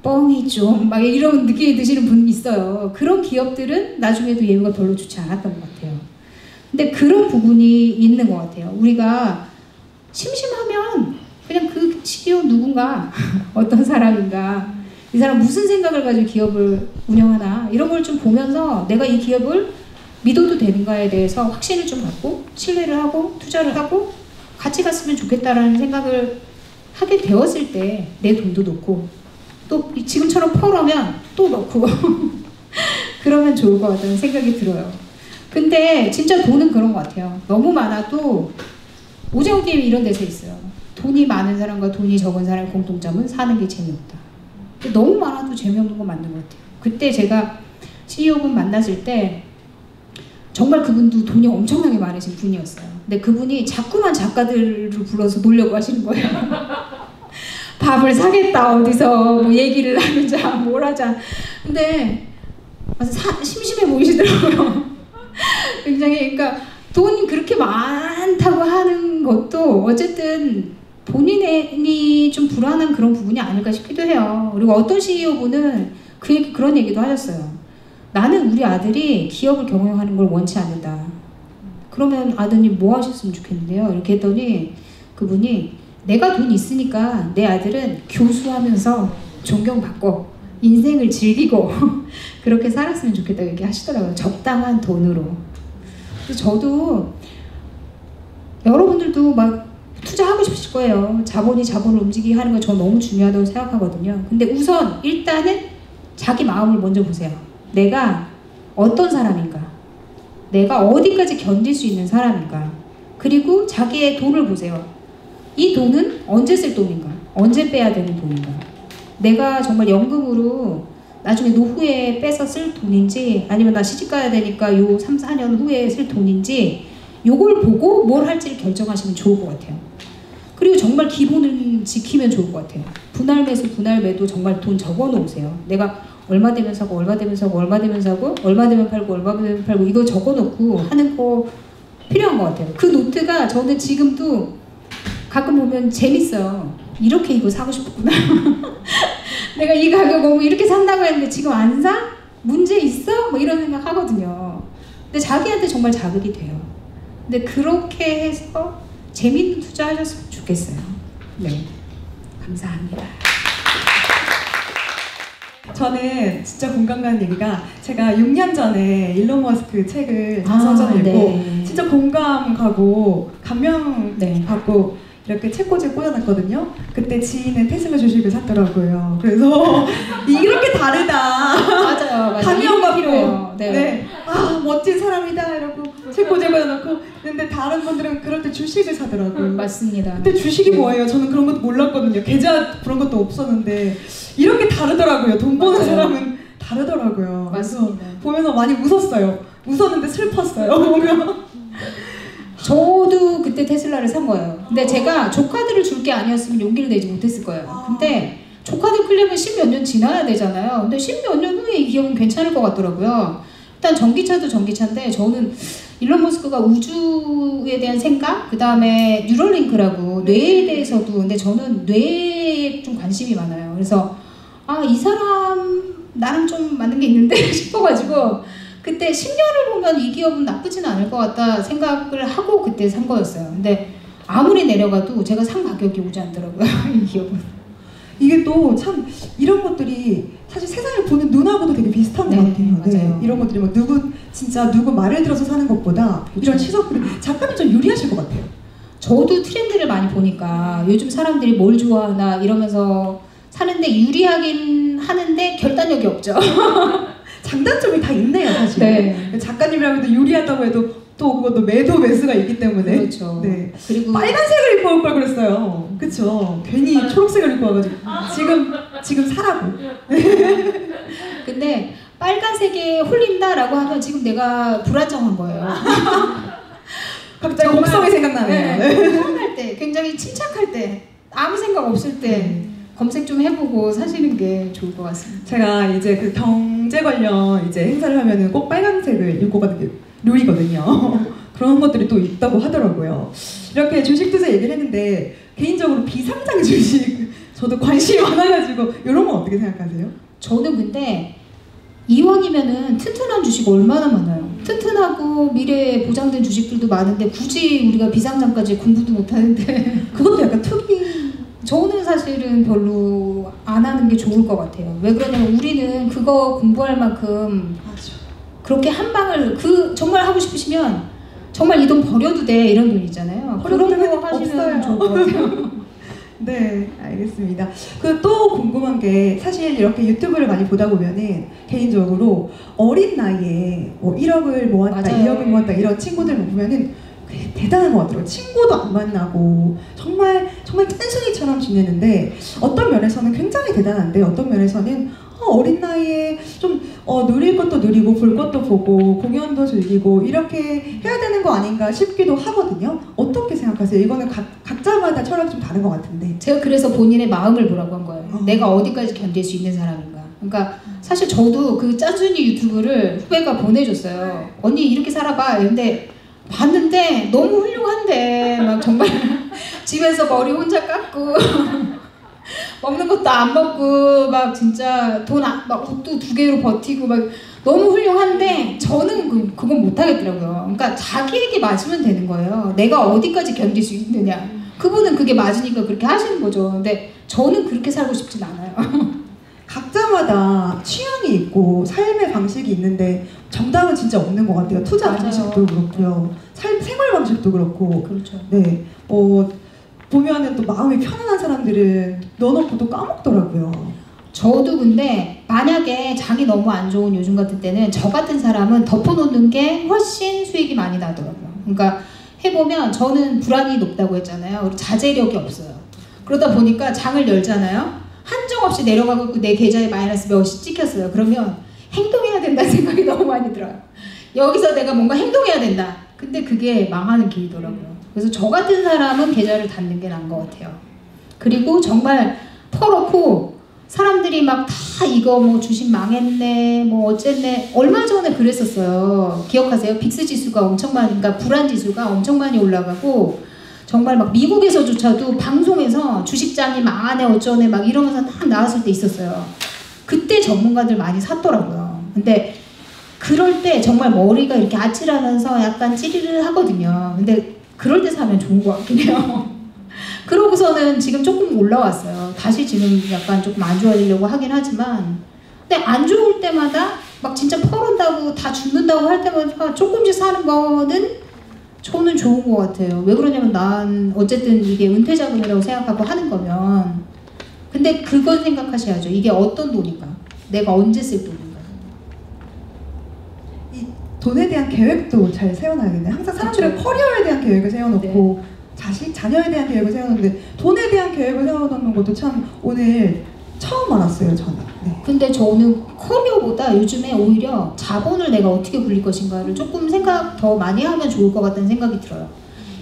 뻥이 좀 막 이런 느낌이 드시는 분이 있어요. 그런 기업들은 나중에도 예우가 별로 좋지 않았던 것 같아요. 근데 그런 부분이 있는 것 같아요. 우리가 심심하면 그냥 그 CEO 누군가 어떤 사람인가 이 사람 무슨 생각을 가지고 기업을 운영하나 이런 걸 좀 보면서 내가 이 기업을 믿어도 되는가에 대해서 확신을 좀 갖고 신뢰를 하고 투자를 하고 같이 갔으면 좋겠다라는 생각을 하게 되었을 때 내 돈도 넣고 또 지금처럼 펄하면 또 넣고 그러면 좋을 것 같다는 생각이 들어요. 근데 진짜 돈은 그런 것 같아요. 너무 많아도 오징어 게임이 이런 데서 있어요. 돈이 많은 사람과 돈이 적은 사람의 공통점은 사는 게 재미없다. 너무 많아도 재미없는 건 맞는 것 같아요. 그때 제가 CEO분 만났을 때 정말 그분도 돈이 엄청나게 많으신 분이었어요. 근데 그분이 자꾸만 작가들을 불러서 놀려고 하시는 거예요. 밥을 사겠다 어디서 뭐 얘기를 하자 뭘 하자. 근데 심심해 보이시더라고요. 굉장히 그러니까 돈이 그렇게 많다고 하는 것도 어쨌든 본인이 좀 불안한 그런 부분이 아닐까 싶기도 해요. 그리고 어떤 CEO분은 그런 얘기도 하셨어요. 나는 우리 아들이 기업을 경영하는 걸 원치 않는다. 그러면 아드님 뭐 하셨으면 좋겠는데요? 이렇게 했더니 그분이 내가 돈 있으니까 내 아들은 교수하면서 존경받고 인생을 즐기고 그렇게 살았으면 좋겠다고 얘기하시더라고요. 적당한 돈으로. 그래서 저도 여러분들도 막 투자하고 싶으실 거예요. 자본이 자본을 움직이게 하는 거 저 너무 중요하다고 생각하거든요. 근데 우선 일단은 자기 마음을 먼저 보세요. 내가 어떤 사람인가? 내가 어디까지 견딜 수 있는 사람인가? 그리고 자기의 돈을 보세요. 이 돈은 언제 쓸 돈인가? 언제 빼야 되는 돈인가? 내가 정말 연금으로 나중에 노후에 빼서 쓸 돈인지 아니면 나 시집가야 되니까 요 3, 4년 후에 쓸 돈인지 요걸 보고 뭘 할지를 결정하시면 좋을 것 같아요. 그리고 정말 기본을 지키면 좋을 것 같아요. 분할 매수, 분할 매도 정말 돈 적어 놓으세요. 내가 얼마 되면 사고, 얼마 되면 사고, 얼마 되면 사고, 얼마 되면 팔고, 얼마 되면 팔고 이거 적어 놓고 하는 거 필요한 것 같아요. 그 노트가 저는 지금도 가끔 보면 재밌어요. 이렇게 이거 사고 싶었구나. 내가 이 가격 보고 이렇게 산다고 했는데 지금 안 사? 문제 있어? 뭐 이런 생각 하거든요. 근데 자기한테 정말 자극이 돼요. 근데 그렇게 해서 재밌는 투자 하셨으면 좋겠어요. 네. 감사합니다. 저는 진짜 공감 가는 얘기가 제가 6년 전에 일론 머스크 책을 자서전 읽고 네. 진짜 공감 가고 감명 네. 받고 이렇게 책꽂이에 꽂아놨거든요. 그때 지인은 테슬라 주식을 샀더라고요. 그래서 이렇게 다르다. 맞아요. 감명 받고 필요해요. 네. 네. 아 멋진 사람이다 이러고 책꽂이에 꽂아놓고 근데 다른 분들은 그럴 때 주식을 사더라고요. 맞습니다. 근데 주식이 뭐예요? 저는 그런 것도 몰랐거든요. 계좌 그런 것도 없었는데 이렇게 다르더라고요. 돈 버는 맞아요. 사람은 다르더라고요. 맞습니다. 그래서 보면서 많이 웃었어요. 웃었는데 슬펐어요. 보면. 저도 그때 테슬라를 산 거예요. 근데 제가 조카들을 줄 게 아니었으면 용기를 내지 못했을 거예요. 근데 조카들 끌려면 10몇 년 지나야 되잖아요. 근데 10몇 년 후에 이 기업은 괜찮을 것 같더라고요. 일단 전기차도 전기차인데 저는 일론 머스크가 우주에 대한 생각, 그 다음에 뉴럴링크라고 뇌에 대해서도 근데 저는 뇌에 좀 관심이 많아요. 그래서 아, 이 사람 나랑 좀 맞는 게 있는데 싶어가지고 그때 10년을 보면 이 기업은 나쁘진 않을 것 같다 생각을 하고 그때 산 거였어요. 근데 아무리 내려가도 제가 산 가격이 오지 않더라고요. 이 기업은. 이게 또 참 이런 것들이 사실 세상을 보는 눈하고도 되게 비슷한 것 같아요. 맞아요. 이런 것들이 뭐 누구 말을 들어서 사는 것보다 그렇죠. 이런 시선들이 작가님 좀 유리하실 것 같아요. 저도 트렌드를 많이 보니까 요즘 사람들이 뭘 좋아하나 이러면서 사는데 유리하긴 하는데 결단력이 없죠. 장단점이 다 있네요, 사실. 네. 작가님이라고 해도 유리하다고 해도 또 그것도 매도 매수가 있기 때문에. 그렇죠. 네. 그리고 빨간색을 입고 올 걸 그랬어요. 그쵸? 괜히 초록색을 입고 와가지고 지금 사라고. 근데 빨간색에 홀린다라고 하면 지금 내가 불안정한 거예요. 갑자기 곡성이 생각나네요. 네. 편할 때, 굉장히 침착할 때, 아무 생각 없을 때 검색 좀 해보고 사시는 게 좋을 것 같습니다. 제가 이제 그 경제 관련 이제 행사를 하면은 꼭 빨간색을 입고 가는 게 룰이거든요. 그런 것들이 또 있다고 하더라고요. 이렇게 주식 투자 얘기를 했는데 개인적으로 비상장 주식 저도 관심이 많아가지고 이런 건 어떻게 생각하세요? 저는 근데 이왕이면은 튼튼한 주식 얼마나 많아요. 튼튼하고 미래에 보장된 주식들도 많은데 굳이 우리가 비상장까지 공부도 못하는데 그것도 약간 투기. 저는 사실은 별로 안 하는 게 좋을 것 같아요. 왜 그러냐면 우리는 그거 공부할 만큼 그렇게 한 방을 정말 하고 싶으시면 정말 이 돈 버려도 돼 이런 돈 있잖아요. 그런 거 하시면 좋을 것 같아요. 네, 알겠습니다. 그 또 궁금한 게 사실 이렇게 유튜브를 많이 보다 보면은 개인적으로 어린 나이에 뭐 1억을 모았다, 맞아요. 2억을 모았다 이런 친구들 보면은 대단한 것 같더라고요. 친구도 안 만나고 정말 딴순이처럼 지내는데 어떤 면에서는 굉장히 대단한데 어떤 면에서는 어린 나이에 좀 누릴 것도 누리고 볼 것도 보고 공연도 즐기고 이렇게 해야 되는 거 아닌가 싶기도 하거든요. 어떻게 생각하세요? 이거는 각자마다 철학이 좀 다른 것 같은데. 제가 그래서 본인의 마음을 보라고 한 거예요. 내가 어디까지 견딜 수 있는 사람인가. 그러니까 사실 저도 그 짠순이 유튜브를 후배가 보내줬어요. 언니 이렇게 살아봐. 근데 봤는데 너무 훌륭한데 막 정말 집에서 머리 혼자 깎고 먹는 것도 안 먹고 막 진짜 막 옷도 2개로 버티고 막 너무 훌륭한데 저는 그건 못하겠더라고요. 그러니까 자기에게 맞으면 되는 거예요. 내가 어디까지 견딜 수 있느냐. 그분은 그게 맞으니까 그렇게 하시는 거죠. 근데 저는 그렇게 살고 싶진 않아요. 각자마다 취향이 있고 삶의 방식이 있는데 정답은 진짜 없는 것 같아요. 투자 맞아요. 방식도 그렇고요. 생활 방식도 그렇고. 그렇죠. 네. 보면은 또 마음이 편안한 사람들은 넣어놓고 또 까먹더라고요. 저도 근데 만약에 장이 너무 안 좋은 요즘 같은 때는 저 같은 사람은 덮어놓는 게 훨씬 수익이 많이 나더라고요. 그러니까 해보면 저는 불안이 높다고 했잖아요. 그리고 자제력이 없어요. 그러다 보니까 장을 열잖아요. 한정없이 내려가고 있고 내 계좌에 마이너스 몇이 찍혔어요. 그러면 행동해야 된다는 생각이 너무 많이 들어요. 여기서 내가 뭔가 행동해야 된다. 근데 그게 망하는 길이더라고요. 그래서 저 같은 사람은 계좌를 닫는 게 나은 것 같아요. 그리고 정말 터놓고 사람들이 막 다 이거 뭐 주식 망했네 뭐 어쨌네 얼마 전에 그랬었어요. 기억하세요? 빅스 지수가 엄청 많이 그러니까 불안 지수가 엄청 많이 올라가고 정말 막 미국에서조차도 방송에서 주식장이 망하네 어쩌네 막 이러면서 딱 나왔을 때 있었어요. 그때 전문가들 많이 샀더라고요. 근데 그럴 때 정말 머리가 이렇게 아찔하면서 약간 찌리르 하거든요. 근데 그럴 때 사면 좋은 것 같긴 해요. 그러고서는 지금 조금 올라왔어요. 다시 지금 약간 조금 안 좋아지려고 하긴 하지만 근데 안 좋을 때마다 막 진짜 펄온다고 다 죽는다고 할 때마다 조금씩 사는 거는 저는 좋은 것 같아요. 왜 그러냐면 난 어쨌든 이게 은퇴 자금이라고 생각하고 하는 거면 근데 그건 생각하셔야죠. 이게 어떤 돈인가? 내가 언제 쓸 돈인가? 이 돈에 대한 계획도 잘 세워놔야겠네. 항상 사람들은 그렇죠. 커리어에 대한 계획을 세워놓고 네. 자녀에 대한 계획을 세워놓는데 돈에 대한 계획을 세워놓는 것도 참 오늘 처음 알았어요, 저는. 네. 근데 저는 커리어보다 요즘에 오히려 자본을 내가 어떻게 굴릴 것인가를 조금 생각 더 많이 하면 좋을 것 같다는 생각이 들어요.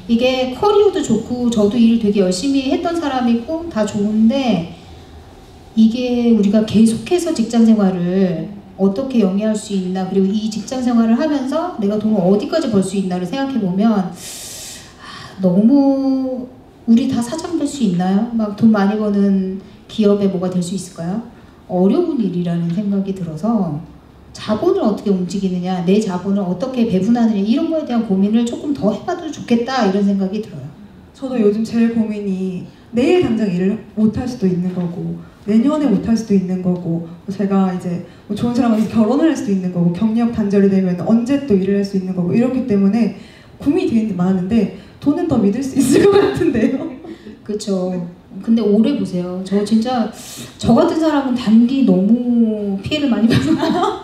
이게 커리어도 좋고 저도 일을 되게 열심히 했던 사람이고 다 좋은데 이게 우리가 계속해서 직장 생활을 어떻게 영위할 수 있나 그리고 이 직장 생활을 하면서 내가 돈을 어디까지 벌 수 있나를 생각해 보면 너무 우리 다 사장 될 수 있나요? 막 돈 많이 버는 기업에 뭐가 될 수 있을까요? 어려운 일이라는 생각이 들어서 자본을 어떻게 움직이느냐, 내 자본을 어떻게 배분하느냐 이런 거에 대한 고민을 조금 더 해봐도 좋겠다 이런 생각이 들어요. 저도 요즘 제일 고민이 내일 당장 일을 못 할 수도 있는 거고 내년에 못 할 수도 있는 거고 제가 이제 뭐 좋은 사람한테 결혼을 할 수도 있는 거고 경력 단절이 되면 언제 또 일을 할 수 있는 거고 이렇기 때문에 고민이 되게 많은데 돈은 더 믿을 수 있을 것 같은데요. 그렇죠. 근데 오래 보세요. 저 진짜 저 같은 사람은 단기 너무 피해를 많이 봐서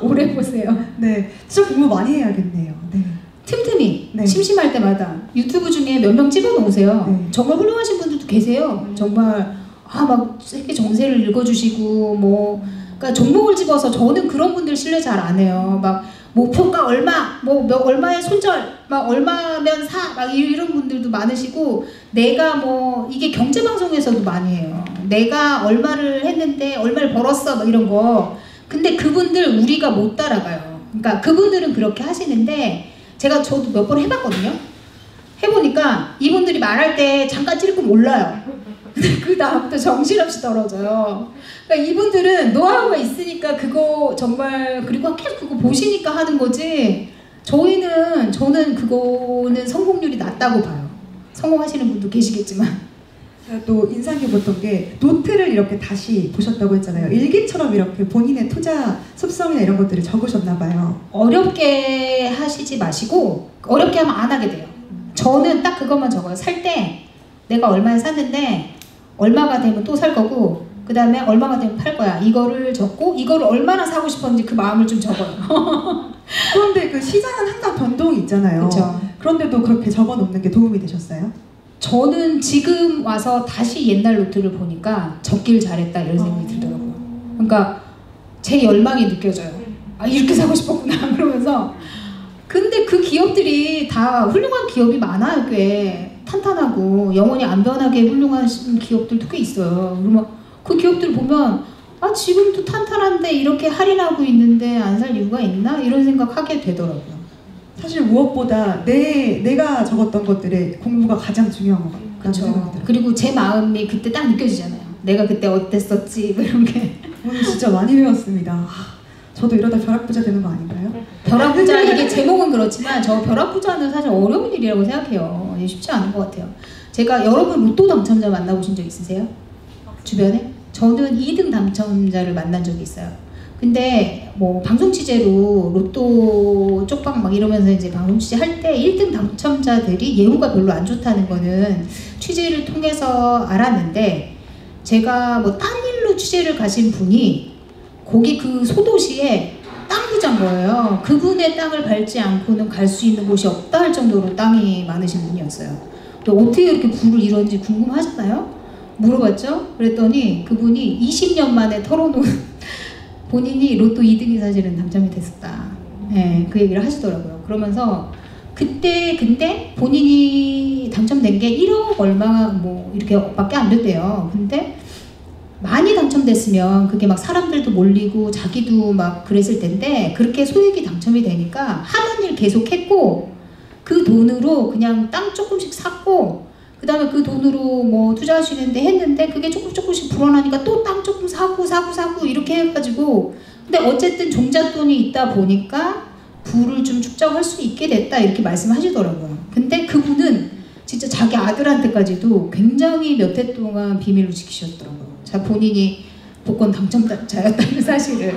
오래 보세요. 네, 진짜 공부 많이 해야겠네요. 네. 틈틈이 네. 심심할 때마다 유튜브 중에 몇 명 집어놓으세요. 네. 정말 훌륭하신 분들도 계세요. 정말 막 세계 정세를 읽어주시고 뭐 그러니까 종목을 집어서 저는 그런 분들 신뢰 잘 안 해요. 막 목표가 얼마, 얼마의 손절, 막 얼마면 사, 막 이런 분들도 많으시고 내가 뭐 이게 경제 방송에서도 많이 해요. 내가 얼마를 했는데 얼마를 벌었어, 막 이런 거. 근데 그분들 우리가 못 따라가요. 그러니까 그분들은 그렇게 하시는데 저도 몇 번 해봤거든요. 해보니까 이분들이 말할 때 잠깐 찔끔 몰라요. 그 다음부터 정신없이 떨어져요. 그러니까 이분들은 노하우가 있으니까 그거 정말 그리고 계속 그거 보시니까 하는 거지. 저는 그거는 성공률이 낮다고 봐요. 성공하시는 분도 계시겠지만. 제가 또 인상 깊었던 게 노트를 이렇게 다시 보셨다고 했잖아요. 일기처럼 이렇게 본인의 투자 습성이나 이런 것들을 적으셨나 봐요. 어렵게 하시지 마시고 어렵게 하면 안 하게 돼요. 저는 딱 그것만 적어요. 살 때 내가 얼마에 샀는데 얼마가 되면 또 살 거고 그 다음에 얼마가 되면 팔 거야. 이거를 적고 이거를 얼마나 사고 싶었는지 그 마음을 좀 적어요. 그런데 그 시장은 항상 변동이 있잖아요. 그쵸. 그런데도 그렇게 적어놓는 게 도움이 되셨어요? 저는 지금 와서 다시 옛날 노트를 보니까 적길 잘했다 이런 생각이 들더라고요. 그러니까 제 열망이 느껴져요. 아 이렇게 사고 싶었구나 그러면서. 근데 그 기업들이 다 훌륭한 기업이 많아요. 꽤 탄탄하고 영원히 안 변하게 훌륭한 기업들도 꽤 있어요. 그러면 그 기업들 보면 아 지금도 탄탄한데 이렇게 할인하고 있는데 안 살 이유가 있나? 이런 생각하게 되더라고요. 사실 무엇보다 내가 적었던 것들의 공부가 가장 중요한 것 같아요. 그렇죠. 그리고 제 마음이 그때 딱 느껴지잖아요. 내가 그때 어땠었지 뭐 이런 게. 오늘 진짜 많이 배웠습니다. 저도 이러다 벼락부자 되는 거 아닌가요? 벼락부자 이게 제목은 그렇지만 저 벼락부자는 사실 어려운 일이라고 생각해요. 쉽지 않은 것 같아요. 제가 여러분 로또 당첨자 만나보신 적 있으세요? 주변에? 저는 2등 당첨자를 만난 적이 있어요. 근데 뭐 방송 취재로 로또 쪽방 막 이러면서 이제 방송 취재 할 때 1등 당첨자들이 예후가 별로 안 좋다는 거는 취재를 통해서 알았는데 제가 뭐 딴 일로 취재를 가신 분이 거기 그 소도시에 땅 부자인 거예요. 그분의 땅을 밟지 않고는 갈 수 있는 곳이 없다 할 정도로 땅이 많으신 분이었어요. 또 어떻게 이렇게 부를 이런지 궁금하잖아요? 물어봤죠? 그랬더니 그분이 20년 만에 털어놓은 본인이 로또 2등이 사실은 당첨이 됐었다. 네, 그 얘기를 하시더라고요. 그러면서 그때 근데 본인이 당첨된 게 1억 얼마 뭐 이렇게 밖에 안 됐대요. 근데 많이 당첨됐으면 그게 막 사람들도 몰리고 자기도 막 그랬을 텐데 그렇게 소액이 당첨이 되니까 하는 일 계속 했고 그 돈으로 그냥 땅 조금씩 샀고 그 다음에 그 돈으로 뭐 투자할 수 있는데 했는데 그게 조금씩 불어나니까 또 땅 조금 사고 이렇게 해가지고 근데 어쨌든 종잣돈이 있다 보니까 부를 좀 축적할 수 있게 됐다 이렇게 말씀하시더라고요. 근데 그분은 진짜 자기 아들한테까지도 굉장히 몇 해 동안 비밀로 지키셨더라고요. 자 본인이 복권 당첨자였다는 사실을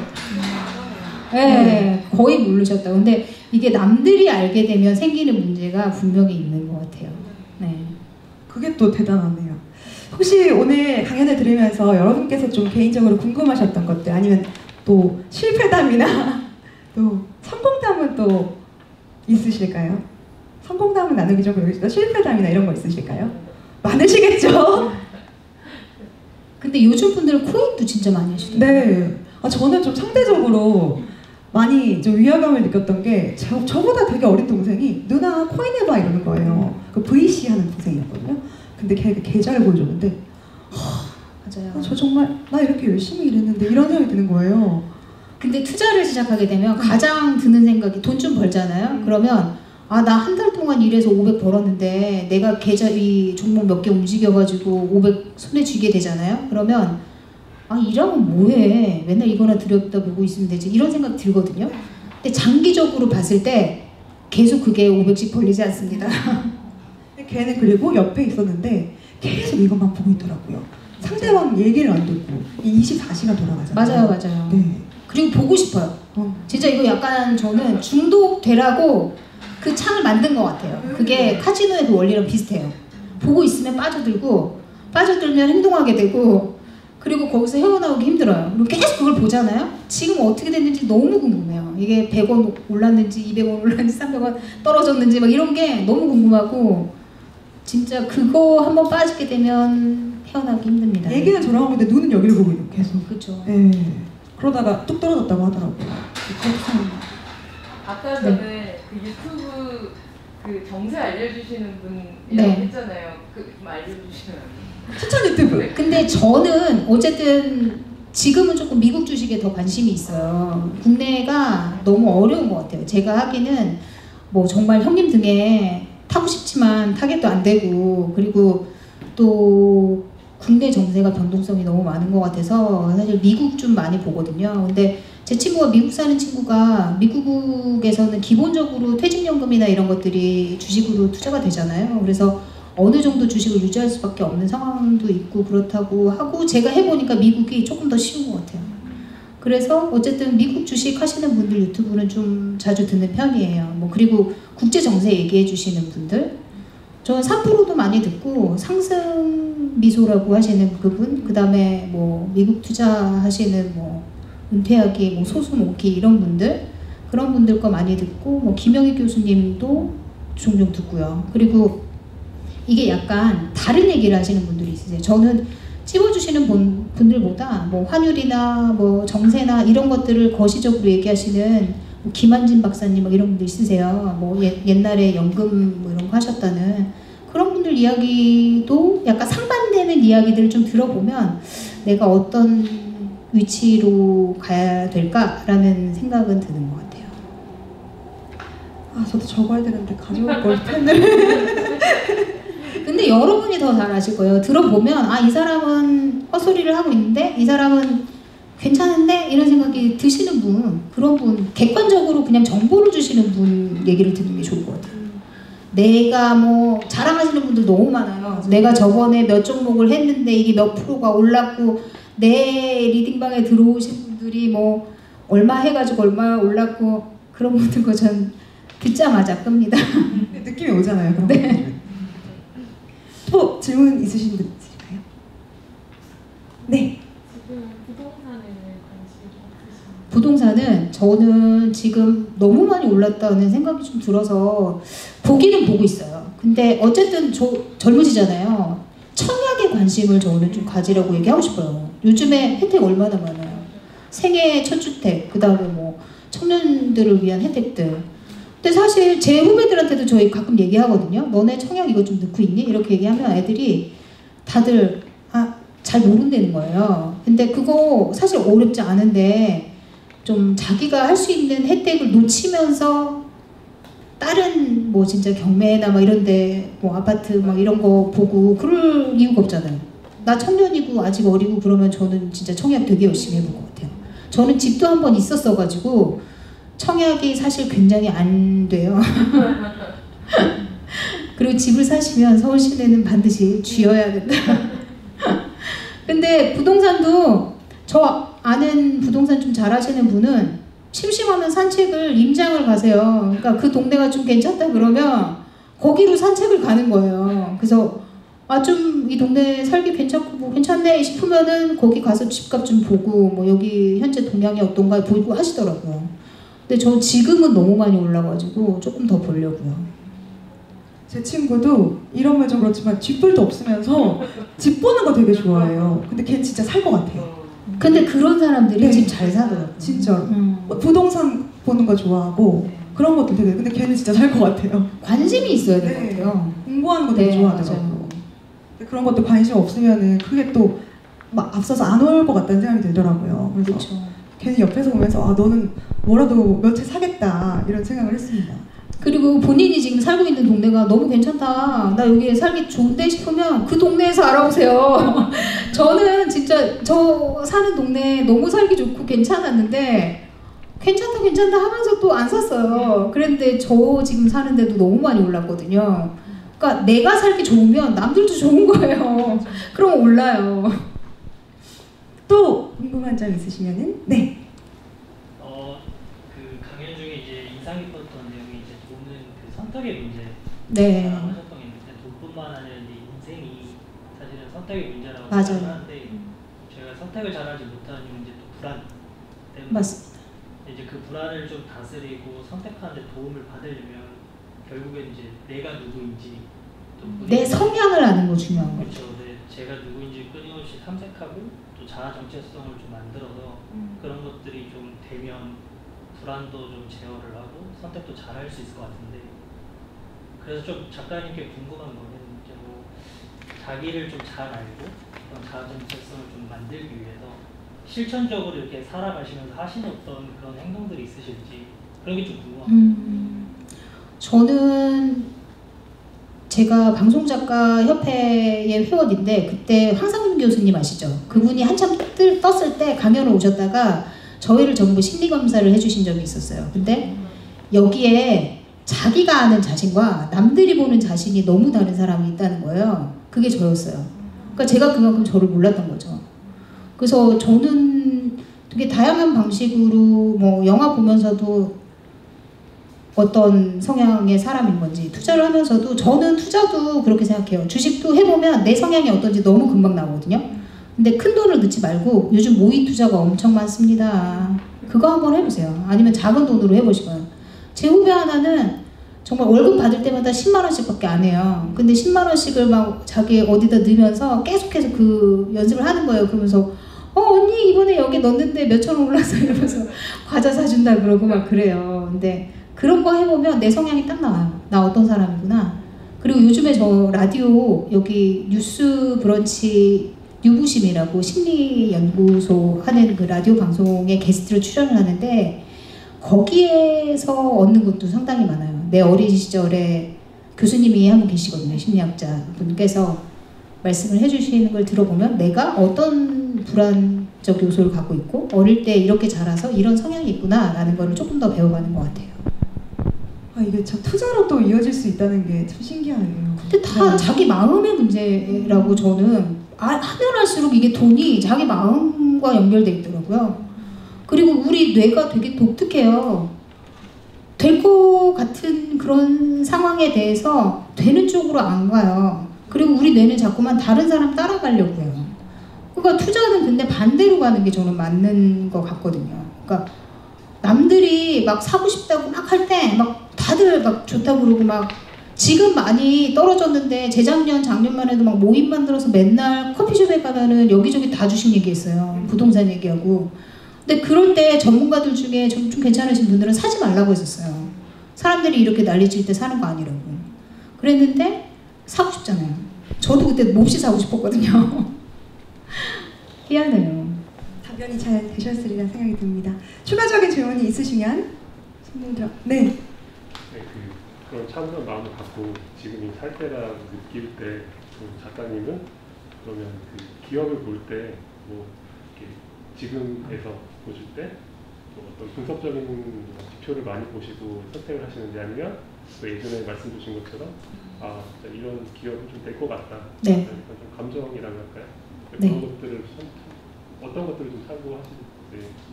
네, 거의 모르셨다. 근데 이게 남들이 알게 되면 생기는 문제가 분명히 있는 것 같아요. 네. 그게 또 대단하네요. 혹시 오늘 강연을 들으면서 여러분께서 좀 개인적으로 궁금하셨던 것들 아니면 또 실패담이나 또 성공담은 또 있으실까요? 성공담은 나누기 좀 그러겠지만 실패담이나 이런 거 있으실까요? 많으시겠죠? 근데 요즘 분들은 코인도 진짜 많이 하시더라고요. 네. 저는 좀 상대적으로 많이 좀 위화감을 느꼈던 게 저보다 되게 어린 동생이 누나 코인 해봐 이러는 거예요. 그 VC 하는 동생이었거든요. 근데 걔가 계좌를 보여줬는데 맞아요. 저 정말 나 이렇게 열심히 일했는데 이런 생각이 드는 거예요. 근데 투자를 시작하게 되면 가장 드는 생각이 돈 좀 벌잖아요. 그러면 아 나 한 달 동안 일해서 500 벌었는데 내가 계좌 이 종목 몇 개 움직여가지고 500 손에 쥐게 되잖아요. 그러면 아 일하면 뭐해 맨날 이거나 들여다보고 있으면 되지 이런 생각 들거든요. 근데 장기적으로 봤을 때 계속 그게 500씩 벌리지 않습니다. 걔는 그리고 옆에 있었는데 계속 이것만 보고 있더라고요. 상대방 얘기를 안 듣고 24시간 돌아가잖아요. 맞아요. 네. 그리고 보고 싶어요. 진짜 이거 약간 저는 중독되라고 그 창을 만든 것 같아요. 그게 카지노의 그 원리랑 비슷해요. 보고 있으면 빠져들고 빠져들면 행동하게 되고 그리고 거기서 헤어나오기 힘들어요. 그리고 계속 그걸 보잖아요. 지금 어떻게 됐는지 너무 궁금해요. 이게 100원 올랐는지 200원 올랐는지 300원 떨어졌는지 막 이런 게 너무 궁금하고 진짜 그거 한번 빠지게 되면 헤어나기 힘듭니다. 얘기는 저랑 하고 있는데 눈은 여기를 보고 있는 계속. 그렇죠. 예. 그러다가 뚝 떨어졌다고 하더라고요. 아까 전에 그 유튜브 그 정세 알려주시는 분이라고 네. 했잖아요. 그 좀 알려주시면. 추천 유튜브. 근데 저는 어쨌든 지금은 조금 미국 주식에 더 관심이 있어요. 국내가 너무 어려운 것 같아요. 제가 하기는 뭐 정말 형님 등에 타고 싶지만 타겟도 안 되고 그리고 또 국내 정세가 변동성이 너무 많은 것 같아서 사실 미국 좀 많이 보거든요. 근데 제 친구가 미국 사는 친구가 미국에서는 기본적으로 퇴직연금이나 이런 것들이 주식으로 투자가 되잖아요. 그래서 어느 정도 주식을 유지할 수밖에 없는 상황도 있고 그렇다고 하고 제가 해보니까 미국이 조금 더 쉬운 것 같아요. 그래서 어쨌든 미국 주식 하시는 분들 유튜브는 좀 자주 듣는 편이에요. 뭐 그리고 국제 정세 얘기해 주시는 분들 저는 3%도 많이 듣고 상승 미소라고 하시는 그분 그 다음에 뭐 미국 투자하시는 뭐 은퇴하기 뭐 소수목기 이런 분들 그런 분들 거 많이 듣고 뭐 김영희 교수님도 종종 듣고요. 그리고 이게 약간 다른 얘기를 하시는 분들이 있으세요. 저는 찝어주시는 분들보다 뭐 환율이나 뭐 정세나 이런 것들을 거시적으로 얘기하시는 뭐 김한진 박사님 막 이런 분들 있으세요. 뭐 옛날에 연금 뭐 이런 거 하셨다는 그런 분들 이야기도 약간 상반되는 이야기들을 좀 들어보면 내가 어떤 위치로 가야 될까라는 생각은 드는 것 같아요. 아 저도 적어야 되는데 가져올 걸 펜을. 근데 여러분이 더 잘 아실 거예요. 들어보면 아 이 사람은 헛소리를 하고 있는데 이 사람은 괜찮은데 이런 생각이 드시는 분 그런 분 객관적으로 그냥 정보를 주시는 분 얘기를 듣는 게 좋을 것 같아요. 내가 뭐 자랑하시는 분들 너무 많아요. 내가 저번에 몇 종목을 했는데 이게 몇 프로가 올랐고 내 리딩방에 들어오신 분들이 뭐 얼마 해가지고 얼마 올랐고 그런 분들 거 전 듣자마자 끕니다. 느낌이 오잖아요. 그런 네. 거. 또 질문 있으신 분 있을까요? 네. 지금 부동산에는 관심이 없으신가요? 부동산은 저는 지금 너무 많이 올랐다는 생각이 좀 들어서 보기는 보고 있어요. 근데 어쨌든 젊으시잖아요. 청약에 관심을 저는 좀 가지라고 얘기하고 싶어요. 요즘에 혜택 얼마나 많아요. 생애 첫 주택, 그 다음에 뭐 청년들을 위한 혜택들. 근데 사실 제 후배들한테도 저희 가끔 얘기하거든요. 너네 청약 이거 좀 넣고 있니? 이렇게 얘기하면 애들이 다들 잘 모른다는 거예요. 근데 그거 사실 어렵지 않은데 좀 자기가 할 수 있는 혜택을 놓치면서 다른 뭐 진짜 경매나 막 이런데 뭐 아파트 막 이런 거 보고 그럴 이유가 없잖아요. 나 청년이고 아직 어리고 그러면 저는 진짜 청약 되게 열심히 해볼 것 같아요. 저는 집도 한 번 있었어가지고 청약이 사실 굉장히 안 돼요. 그리고 집을 사시면 서울 시내는 반드시 쥐어야 된다. 근데 부동산도 저 아는 부동산 좀 잘하시는 분은 심심하면 산책을 임장을 가세요. 그러니까 그 동네가 좀 괜찮다 그러면 거기로 산책을 가는 거예요. 그래서 좀 이 동네 살기 괜찮고 뭐 괜찮네 싶으면은 거기 가서 집값 좀 보고 뭐 여기 현재 동향이 어떤가 보고 하시더라고요. 근데 저 지금은 너무 많이 올라가지고 조금 더 보려고요. 제 친구도 이러면 좀 그렇지만 쥐뿔도 없으면서 집 보는 거 되게 좋아해요. 근데 걔는 진짜 살 것 같아요. 근데 그런 사람들이 네. 집 잘 사더라고요. 진짜로. 부동산 보는 거 좋아하고 그런 것도 되게 근데 걔는 진짜 살 것 같아요. 관심이 있어야 될 것 네. 같아요. 공부하는 거 되게 네, 좋아하더라고요. 맞아요. 근데 그런 것도 관심 없으면은 그게 또 막 앞서서 안 올 것 같다는 생각이 들더라고요. 그래서 그렇죠. 괜히 옆에서 보면서 너는 뭐라도 몇 채 사겠다 이런 생각을 했습니다. 그리고 본인이 지금 살고 있는 동네가 너무 괜찮다. 나 여기에 살기 좋은데 싶으면 그 동네에서 알아보세요. 저는 진짜 저 사는 동네 너무 살기 좋고 괜찮았는데 괜찮다 하면서 또 안 샀어요. 그런데 저 지금 사는 데도 너무 많이 올랐거든요. 그러니까 내가 살기 좋으면 남들도 좋은 거예요. 그럼 올라요. 또 궁금한 점 있으시면은 네. 그 강연 중에 이제 인상 깊었던 내용이 이제 돈은 그 선택의 문제 네. 하셨던 게 있는데 돈뿐만 아니라 이제 인생이 사실은 선택의 문제라고 맞아요. 생각하는데 저희가 선택을 잘하지 못하는 이유는 이제 또 불안 때문에 맞습니다. 이제 그 불안을 좀 다스리고 선택하는 데 도움을 받으려면 결국엔 이제 내가 누구인지 또 내 성향을 아는 거 중요한 거죠. 그렇죠. 네, 제가 누구인지 끊임없이 탐색하고 또 자아 정체성을 좀 만들어서 그런 것들이 좀 되면 불안도 좀 제어를 하고 선택도 잘 할 수 있을 것 같은데, 그래서 좀 작가님께 궁금한 거는 이제 뭐 자기를 좀 잘 알고 그런 자아 정체성을 좀 만들기 위해서 실천적으로 이렇게 살아가시면서 하시는 어떤 그런 행동들이 있으실지 그런 게 좀 궁금합니다. 저는 제가 방송작가협회의 회원인데 그때 황상윤 교수님 아시죠? 그분이 한참 떴을 때 강연을 오셨다가 저희를 전부 심리검사를 해주신 적이 있었어요. 근데 여기에 자기가 아는 자신과 남들이 보는 자신이 너무 다른 사람이 있다는 거예요. 그게 저였어요. 그러니까 제가 그만큼 저를 몰랐던 거죠. 그래서 저는 되게 다양한 방식으로 뭐 영화 보면서도 어떤 성향의 사람인 건지, 투자를 하면서도 저는 투자도 그렇게 생각해요. 주식도 해보면 내 성향이 어떤지 너무 금방 나오거든요. 근데 큰 돈을 넣지 말고 요즘 모의 투자가 엄청 많습니다. 그거 한번 해보세요. 아니면 작은 돈으로 해보시고요. 제 후배 하나는 정말 월급 받을 때마다 10만 원씩밖에 안 해요. 근데 10만 원씩을 막 자기 어디다 넣으면서 계속해서 그 연습을 하는 거예요. 그러면서 언니 이번에 여기 넣었는데 몇천 원 올랐어 이러면서 과자 사준다 그러고 막 그래요. 근데 그런 거 해보면 내 성향이 딱 나와요. 나 어떤 사람이구나. 그리고 요즘에 저 라디오 여기 뉴스 브런치 유부심이라고 심리연구소 하는 그 라디오 방송에 게스트로 출연을 하는데 거기에서 얻는 것도 상당히 많아요. 내 어린 시절에 교수님이 한 분 계시거든요. 심리학자 분께서 말씀을 해주시는 걸 들어보면 내가 어떤 불안적 요소를 갖고 있고 어릴 때 이렇게 자라서 이런 성향이 있구나 라는 거를 조금 더 배워가는 것 같아요. 이게 참 투자로 또 이어질 수 있다는 게 참 신기하네요. 근데 다 자기 마음의 문제라고 저는 하면 할수록 이게 돈이 자기 마음과 연결돼 있더라고요. 그리고 우리 뇌가 되게 독특해요. 될 것 같은 그런 상황에 대해서 되는 쪽으로 안 가요. 그리고 우리 뇌는 자꾸만 다른 사람 따라가려고 해요. 그러니까 투자는 근데 반대로 가는 게 저는 맞는 것 같거든요. 그러니까 남들이 막 사고 싶다고 막 할 때 막 다들 막 좋다고 그러고 막 지금 많이 떨어졌는데 재작년 작년만 해도 막 모임 만들어서 맨날 커피숍에 가면은 여기저기 다 주식 얘기했어요. 부동산 얘기하고. 근데 그럴 때 전문가들 중에 좀 괜찮으신 분들은 사지 말라고 했었어요. 사람들이 이렇게 난리칠 때 사는 거 아니라고. 그랬는데 사고 싶잖아요. 저도 그때 몹시 사고 싶었거든요. 희한해요. 답변이 잘 되셨으리라 생각이 듭니다. 추가적인 질문이 있으시면 손님 들어. 네. 그런 차분한 마음을 갖고 지금이 살 때라고 느낄 때 그 작가님은 그러면 그 기업을 볼 때 뭐 지금에서 보실 때 또 어떤 분석적인 지표를 많이 보시고 선택을 하시는지, 아니면 또 예전에 말씀 주신 것처럼 진짜 이런 기업은 좀 될 것 같다. 네. 그러니까 좀 감정이라고 할까요? 네. 그런 것들을 어떤 것들을 좀 참고하시는지.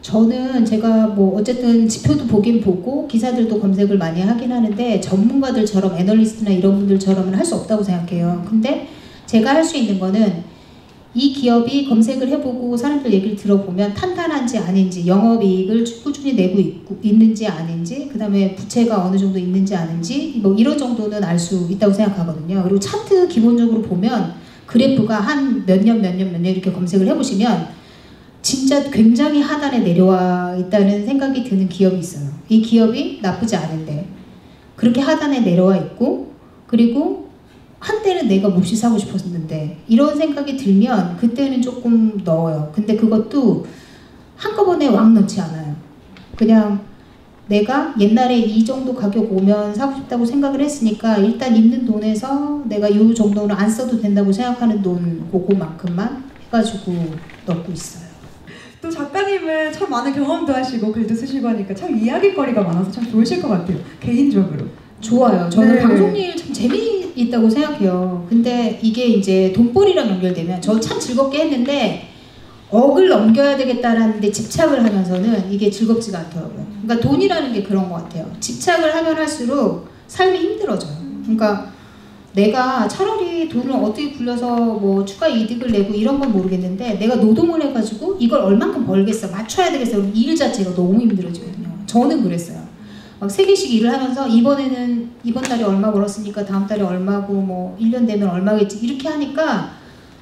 저는 제가 뭐 어쨌든 지표도 보긴 보고 기사들도 검색을 많이 하긴 하는데 전문가들처럼 애널리스트나 이런 분들처럼은 할 수 없다고 생각해요. 근데 제가 할 수 있는 거는 이 기업이 검색을 해보고 사람들 얘기를 들어보면 탄탄한지 아닌지, 영업이익을 꾸준히 내고 있는지 아닌지, 그 다음에 부채가 어느 정도 있는지 아닌지, 뭐 이런 정도는 알 수 있다고 생각하거든요. 그리고 차트 기본적으로 보면 그래프가 한 몇 년 이렇게 검색을 해보시면 진짜 굉장히 하단에 내려와 있다는 생각이 드는 기업이 있어요. 이 기업이 나쁘지 않은데 그렇게 하단에 내려와 있고, 그리고 한때는 내가 몹시 사고 싶었는데 이런 생각이 들면 그때는 조금 넣어요. 근데 그것도 한꺼번에 왕 넣지 않아요. 그냥 내가 옛날에 이 정도 가격 오면 사고 싶다고 생각을 했으니까 일단 있는 돈에서 내가 이 정도는 안 써도 된다고 생각하는 돈 그거만큼만 해가지고 넣고 있어요. 또 작가님은 참 많은 경험도 하시고 글도 쓰시고 하니까 참 이야기거리가 많아서 참 좋으실 것 같아요. 개인적으로. 좋아요. 저는 네. 방송 일 참 재미있다고 생각해요. 근데 이게 이제 돈벌이랑 연결되면 저 참 즐겁게 했는데 억을 넘겨야 되겠다라는 데 집착을 하면서는 이게 즐겁지가 않더라고요. 그러니까 돈이라는 게 그런 것 같아요. 집착을 하면 할수록 삶이 힘들어져요. 그러니까 내가 차라리 돈을 어떻게 굴려서 뭐 추가 이득을 내고 이런 건 모르겠는데 내가 노동을 해가지고 이걸 얼만큼 벌겠어 맞춰야 되겠어 그럼 일 자체가 너무 힘들어지거든요. 저는 그랬어요. 막 3개씩 일을 하면서 이번에는 이번 달에 얼마 벌었으니까 다음 달에 얼마고 뭐 1년 되면 얼마겠지 이렇게 하니까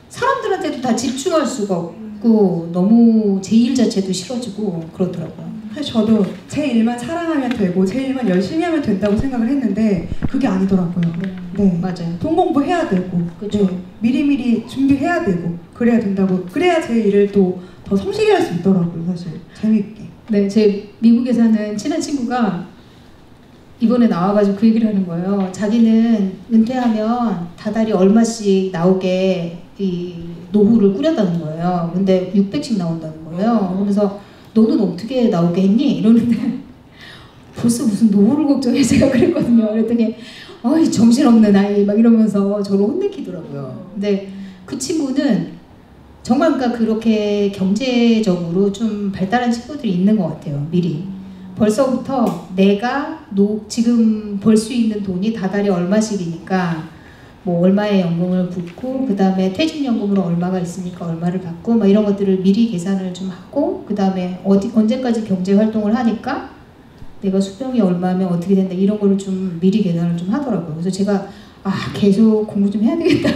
사람들한테도 다 집중할 수가 없고 너무 제 일 자체도 싫어지고 그렇더라고요. 사실 저도 제 일만 사랑하면 되고 제 일만 열심히 하면 된다고 생각을 했는데 그게 아니더라고요. 네, 맞아요. 돈 공부해야 되고 그쵸. 네, 미리미리 준비해야 되고 그래야 된다고 그래야 제 일을 또 더 성실히 할 수 있더라고요. 사실 재밌게. 네, 제 미국에 사는 친한 친구가 이번에 나와가지고 그 얘기를 하는 거예요. 자기는 은퇴하면 다달이 얼마씩 나오게 이 노후를 꾸렸다는 거예요. 근데 600씩 나온다는 거예요. 그러면서 너는 어떻게 나오게 했니? 이러는데 벌써 무슨 노후를 걱정해 제가 그랬거든요. 그랬더니 어이 정신없는 아이 막 이러면서 저를 혼내키더라고요. 근데 그 친구는 정말 그러니까 그렇게 경제적으로 좀 발달한 친구들이 있는 것 같아요. 미리. 벌써부터 내가 지금 벌 수 있는 돈이 다달이 얼마씩이니까 뭐 얼마의 연금을 붓고 그 다음에 퇴직연금으로 얼마가 있으니까 얼마를 받고 막 이런 것들을 미리 계산을 좀 하고 그 다음에 언제까지 경제활동을 하니까 내가 수명이 얼마면 어떻게 된다 이런 거를 좀 미리 계산을 좀 하더라고요. 그래서 제가 계속 공부 좀 해야 되겠다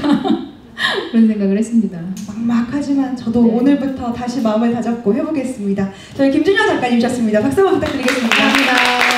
그런 생각을 했습니다. 막막하지만 저도 네. 오늘부터 다시 마음을 다잡고 해보겠습니다. 저희 김준영 작가님이셨습니다. 박수 한번 부탁드리겠습니다. 감사합니다.